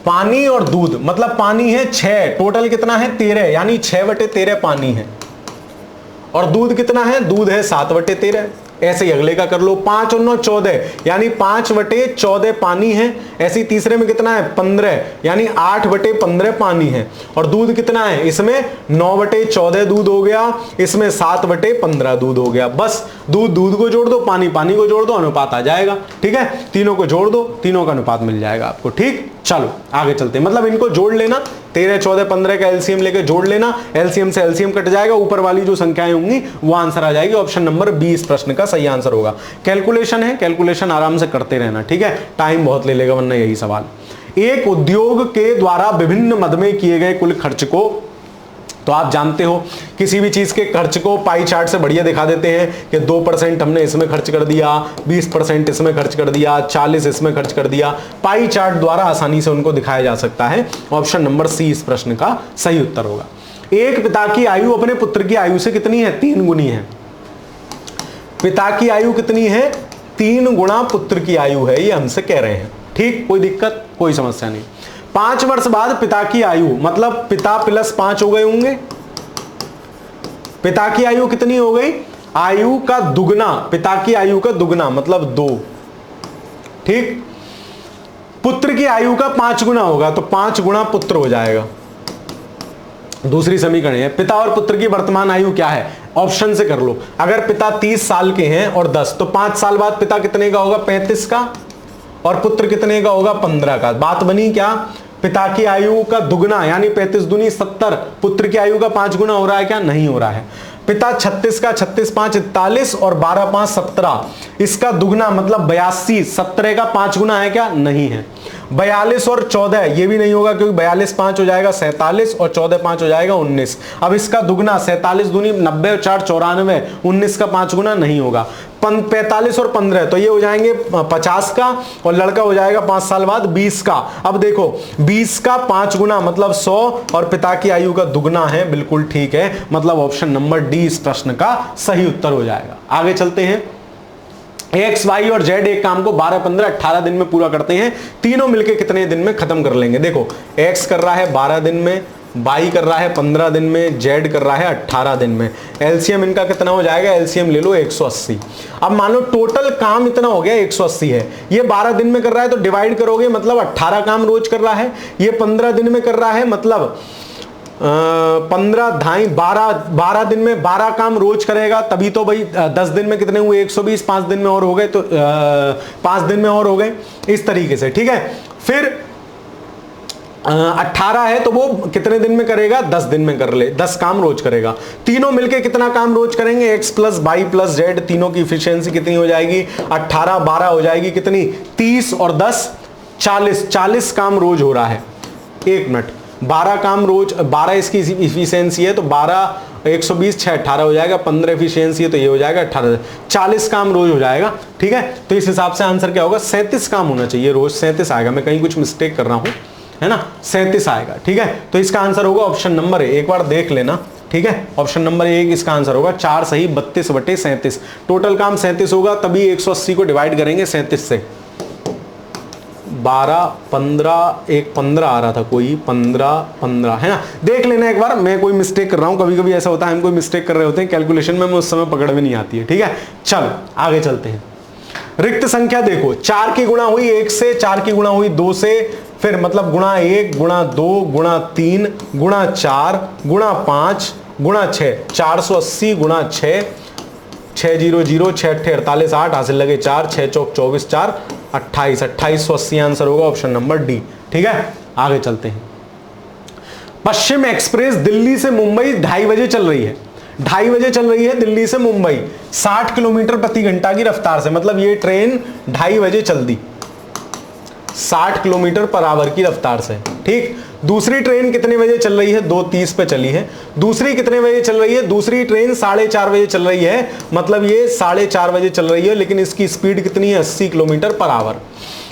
पानी और दूध, मतलब पानी है 6, टोटल कितना है 13, यानी 6/13 पानी है। और दूध कितना है, दूध है 7/13। ऐसे ही अगले का कर लो, 5 और 9 14, यानी 5/14 पानी है। ऐसे ही तीसरे में कितना है 15, यानी 8/15 पानी है। और दूध कितना है, इसमें 9/14 दूध हो गया, इसमें 7/15 दूध हो गया। बस दूध दूध को जोड़ दो, पानी पानी को जोड़ दो, अनुपात आ जाएगा। ठीक है, तीनों को जोड़ दो, तीनों का अनुपात मिल जाएगा आपको। ठीक, चलो आगे चलते हैं। मतलब इनको जोड़ लेना, 13, 14, 15 का एलसीएम लेके जोड़ लेना, एलसीएम से एलसीएम कट जाएगा, ऊपर वाली जो संख्याएं होंगी वो आंसर आ जाएगी। ऑप्शन नंबर 20 प्रश्न का सही आंसर होगा। कैलकुलेशन है, कैलकुलेशन आराम से करते रहना। ठीक है, टाइम बहुत ले लेगा वरना यही सवाल। एक उद्योग के द्वारा विभिन्न मद में किए गए कुल खर्च को, तो आप जानते हो किसी भी चीज के खर्च को पाई चार्ट से बढ़िया दिखा देते हैं कि 2% हमने इसमें खर्च कर दिया, 20% इसमें खर्च कर दिया, 40 इसमें खर्च कर दिया। पाई चार्ट द्वारा आसानी से उनको दिखाया जा सकता है। ऑप्शन नंबर सी इस प्रश्न का सही उत्तर होगा। एक पिता की आयु अपने पुत्र की आयु से कितनी है, 3 गुनी है। पिता की आयु कितनी है, 3 गुना पुत्र की आयु है, ये हमसे कह रहे हैं। ठीक, कोई दिक्कत, कोई समस्या नहीं। 5 वर्ष बाद पिता की आयु, मतलब पिता प्लस 5 हो गए होंगे। पिता की आयु कितनी हो गई, आयु का दुगना, पिता की आयु का दुगना मतलब 2। ठीक, पुत्र की आयु का 5 गुना होगा, तो 5 गुना पुत्र हो जाएगा। दूसरी समीकरण है, पिता और पुत्र की वर्तमान आयु क्या है, ऑप्शन से कर लो। अगर पिता 30 साल के हैं और 10, तो 5 साल बाद पिता कितने का होगा, 35 का, और पुत्र कितने का होगा, 15 का। बात बनी क्या, पिता की आयु का दुगना यानी 35 दूनी 70, पुत्र की आयु का 5 गुना हो रहा है क्या, नहीं हो रहा है। पिता 36 का 36 5 41 और 12 5 17, इसका दुगना मतलब 82, 17 का 5 गुना है क्या, नहीं है। 42 और 14 ये भी नहीं होगा, क्योंकि 42 5 हो जाएगा 47 और 14 5 हो जाएगा 19। अब इसका दुगना 47 दूनी 90 और 4 94, 19 का 5 गुना नहीं होगा। 45 और 15 तो ये हो जाएंगे 50 का, और लड़का हो जाएगा 5 साल बाद 20 का। अब देखो 20 का 5 गुना मतलब 100, और पिता की आयु का दुगना है, बिल्कुल ठीक है। मतलब ऑप्शन नंबर डी इस प्रश्न का सही उत्तर हो जाएगा। आगे चलते हैं। एक्स, वाई और जेड एक काम को 12, 15, 18 दिन में पूरा करते हैं। तीनों मिलके कितने दिन में खत्म कर लेंगे। देखो एक्स कर रहा है 12 दिन में, वाई कर रहा है 15 दिन में, जेड कर रहा है 18 दिन में। एलसीएम इनका कितना हो जाएगा, एलसीएम ले लो 180। अब मान लो टोटल काम इतना हो गया 180 है, ये 12 दिन में कर रहा है तो डिवाइड करोगे मतलब 18 काम रोज कर रहा है। ये 15 दिन में कर रहा है मतलब 15 ढाई 12 दिन में 12 काम रोज करेगा, तभी तो भाई 10 दिन में कितने हुए 120, 5 दिन में और हो गए, तो 5 दिन में और हो गए, इस तरीके से। ठीक है, फिर 18 है तो वो कितने दिन में करेगा, 10 दिन में कर ले, 10 काम रोज करेगा। तीनों मिलके कितना काम रोज करेंगे, x plus Y plus Z, तीनों की इफिशियंसी कितनी हो जाएगी, 18 12 हो जाएगी कितनी, 30 और 10 40, 40 काम रोज हो रहा है। 1 मिनट, 12 काम रोज, 12 इसकी इफिशियंसी है तो 12 120 6 18 हो जाएगा, 15 इफिशियंसी है तो ये हो जाएगा 18, 40 काम रोज हो जाएगा। ठीक है, तो इस हिसाब से आंसर क्या होगा, 37 काम होना चाहिए रोज, 37 आएगा। मैं कहीं कुछ मिस्टेक कर रहा हूं, है ना, 37 आएगा। ठीक है, तो इसका आंसर होगा ऑप्शन नंबर ए, एक बार देख लेना। ठीक है, ऑप्शन नंबर 1 इसका आंसर होगा। 4 सही, 32/37। टोटल काम 37 होगा, तभी 180 को डिवाइड करेंगे 37 से। 12 15 एक 15 आ रहा था, कोई 15 है ना, देख लेना एक बार। मैं कोई मिस्टेक कर रहा हूं, कभी कभी ऐसा होता है हम कोई मिस्टेक कर रहे होते हैं कैलकुलेशन में, उस समय पकड़ में नहीं आती है। ठीक है, चलो आगे चलते हैं। रिक्त संख्या देखो, 4 की गुणा हुई 1 से, 4 की गुणा हुई 2 से, फिर मतलब गुणा 1 गुणा 2 गुणा 3 गुणा 4 गुणा 5 गुणा 6, 480 गुणा 6, 600 6 48 8 हासिल लगे 4, 6 चौक 24 4 28, 2880 आंसर होगा ऑप्शन नंबर डी। ठीक है, आगे चलते हैं। पश्चिम एक्सप्रेस दिल्ली से मुंबई 2:30 बजे चल रही है, 2:30 बजे चल रही है दिल्ली से मुंबई 60 किलोमीटर प्रति घंटा की रफ्तार से। मतलब ये ट्रेन 2:30 बजे चल दी 60 किलोमीटर पर आवर की रफ्तार से। ठीक, दूसरी ट्रेन कितने बजे चल रही है, 2:30 पे चली है। दूसरी कितने बजे चल रही है, दूसरी ट्रेन 4:30 बजे चल रही है, मतलब ये 4:30 बजे चल रही है, लेकिन इसकी स्पीड कितनी है, 80 किलोमीटर पर आवर।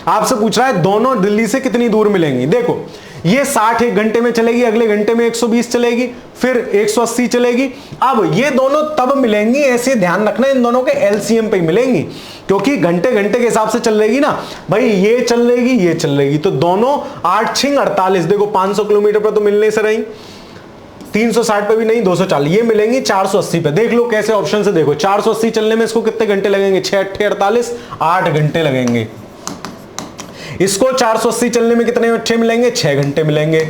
आपसे पूछ रहा है दोनों दिल्ली से कितनी दूर मिलेंगी। देखो ये 60 एक घंटे में चलेगी, अगले घंटे में 120 चलेगी, फिर 180 चलेगी। अब ये दोनों तब मिलेंगी, ऐसे ध्यान रखना इन दोनों के एलसीएम पे मिलेंगी, क्योंकि घंटे घंटे के हिसाब से चल रहेगी ना भाई, ये चल रहेगी ये चल रहेगी, तो दोनों 8 6 48, देखो 500 किलोमीटर पर तो मिलने से रही, 360 पे भी नहीं, 240, ये मिलेंगी 480 पे। देख लो कैसे ऑप्शन से, देखो 480 चलने में इसको कितने घंटे लगेंगे, 6 8 48, 8 घंटे लगेंगे। इसको 480 चलने में कितने अच्छे मिलेंगे, 6 घंटे मिलेंगे।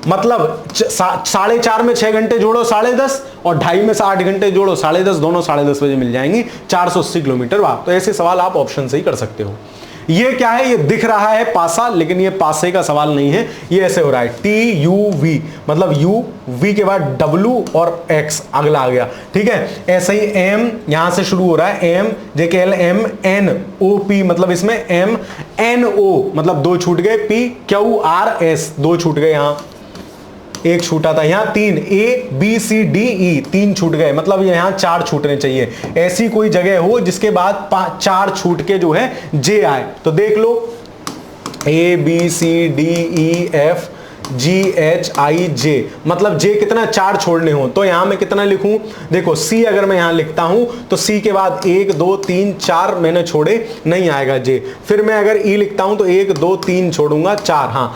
मतलब 4:30 में 6 घंटे जोड़ो 10:30, और 2:30 में 8 घंटे जोड़ो 10:30, दोनों 10:30 बजे मिल जाएंगी 480 किलोमीटर बाद। तो ऐसे सवाल आप ऑप्शन से ही कर सकते हो। ये क्या है, ये दिख रहा है पासा, लेकिन ये पासे का सवाल नहीं है, ये ऐसे हो रहा है TUV, मतलब U V के बाद W और X अगला आ गया, ठीक है। ऐसे ही M यहां से शुरू हो रहा है, M JKL M N O P, मतलब इसमें M N O, मतलब 2 छूट गए, P Q R S 2 छूट गए, यहां 1 छूटा था, यहां 3 A B C D E 3 छूट गए, मतलब यहां 4 छूटने चाहिए। ऐसी कोई जगह हो जिसके बाद 4 छूट के जो है J आए, तो देख लो A B C D E F G H I J, मतलब J कितना 4 छोड़ने हो, तो यहां मैं कितना लिखूं, देखो C अगर मैं यहां लिखता हूं तो C के बाद 1 2 3 4 मैंने छोड़े, नहीं आएगा J। फिर मैं अगर E लिखता हूं तो 1 2 3 छोड़ूंगा 4, हाँ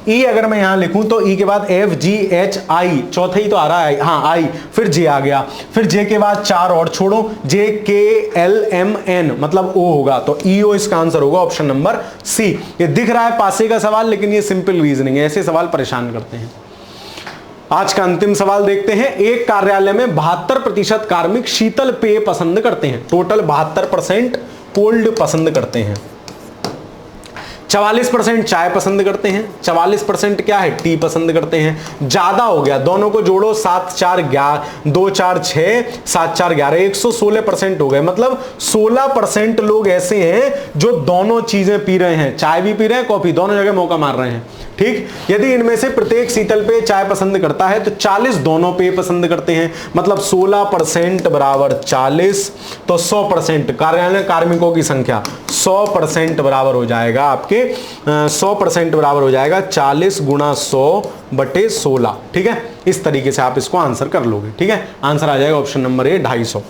E अगर मैं यहां लिखूं तो E के बाद F G H I, चौथा ही तो आ रहा है, हाँ I, फिर J आ गया, फिर J के बाद 4 और छोड़ो, J K L M N, मतलब O होगा, तो EO इसका आंसर होगा ऑप्शन नंबर C। ये दिख रहा है पासे का सवाल, लेकिन ये सिंपल रीजनिंग है, ऐसे सवाल परेशान करते हैं। आज का अंतिम सवाल देखते हैं। एक कार्यालय में 72% कार्मिक शीतल पेय पसंद करते हैं, टोटल 72% कोल्ड पसंद करते हैं, 44% चाय पसंद करते हैं, 44% क्या है, टी पसंद करते हैं। ज्यादा हो गया, दोनों को जोड़ो 7 4 11, 2 4 6, 7 4 11, 116% हो गए, मतलब 16% लोग ऐसे हैं जो दोनों चीजें पी रहे हैं, चाय भी पी रहे हैं, कॉफी, दोनों जगह मौका मार रहे हैं, ठीक। यदि इनमें से प्रत्येक शीतल पेय चाय पसंद करता है तो 40 दोनों पेय पसंद करते हैं, मतलब 16% बराबर 40, तो 100% कार्यालय कार्मिकों की संख्या 100% बराबर हो जाएगा आपके 100% बराबर हो जाएगा 40 गुणा 100/16, ठीक है। इस तरीके से आप इसको आंसर कर लोगे, ठीक है। आंसर आ जाएगा ऑप्शन नंबर ए 250।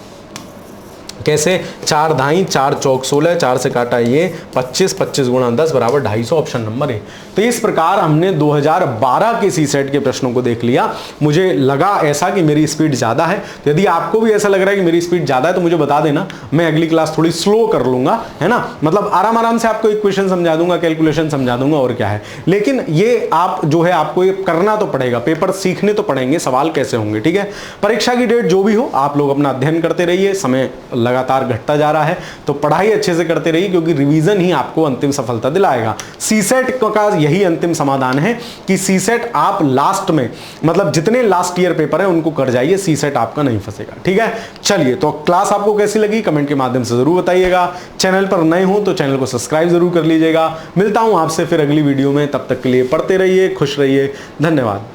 कैसे, 4 धाई 4 चौक 16, 4 से काटा ये 25, 25 गुणा 10 बराबर 250, ऑप्शन नंबर ए। तो इस प्रकार हमने 2012 के सीसेट के प्रश्नों को देख लिया। मुझे लगा ऐसा कि मेरी स्पीड ज़्यादा है, तो यदि आपको भी ऐसा लग रहा है कि मेरी स्पीड ज़्यादा है तो मुझे बता देना, मैं अगली क्लास थोड़ी स्लो कर लूँगा, है ना। मतलब आराम आराम से आपको इक्वेशन समझा दूंगा, कैलकुलेशन समझा दूंगा, और क्या है। लेकिन ये आप जो है आपको ये करना तो पड़ेगा, पेपर सीखने तो पड़ेंगे, सवाल कैसे होंगे, ठीक है। परीक्षा की डेट जो भी हो, आप लोग अपना अध्ययन करते रहिए, समय लगातार घटता जा रहा है, तो पढ़ाई अच्छे से करते रहिए, क्योंकि रिवीजन ही आपको अंतिम सफलता दिलाएगा। सीसेट का यही अंतिम समाधान है कि सीसेट आप लास्ट में, मतलब जितने लास्ट ईयर पेपर है उनको कर जाइए, सीसेट आपका नहीं फंसेगा, ठीक है। चलिए, तो क्लास आपको कैसी लगी कमेंट के माध्यम से जरूर बताइएगा। चैनल पर नए हो तो चैनल को सब्सक्राइब जरूर कर लीजिएगा। मिलता हूं आपसे फिर अगली वीडियो में, तब तक के लिए पढ़ते रहिए, खुश रहिए, धन्यवाद।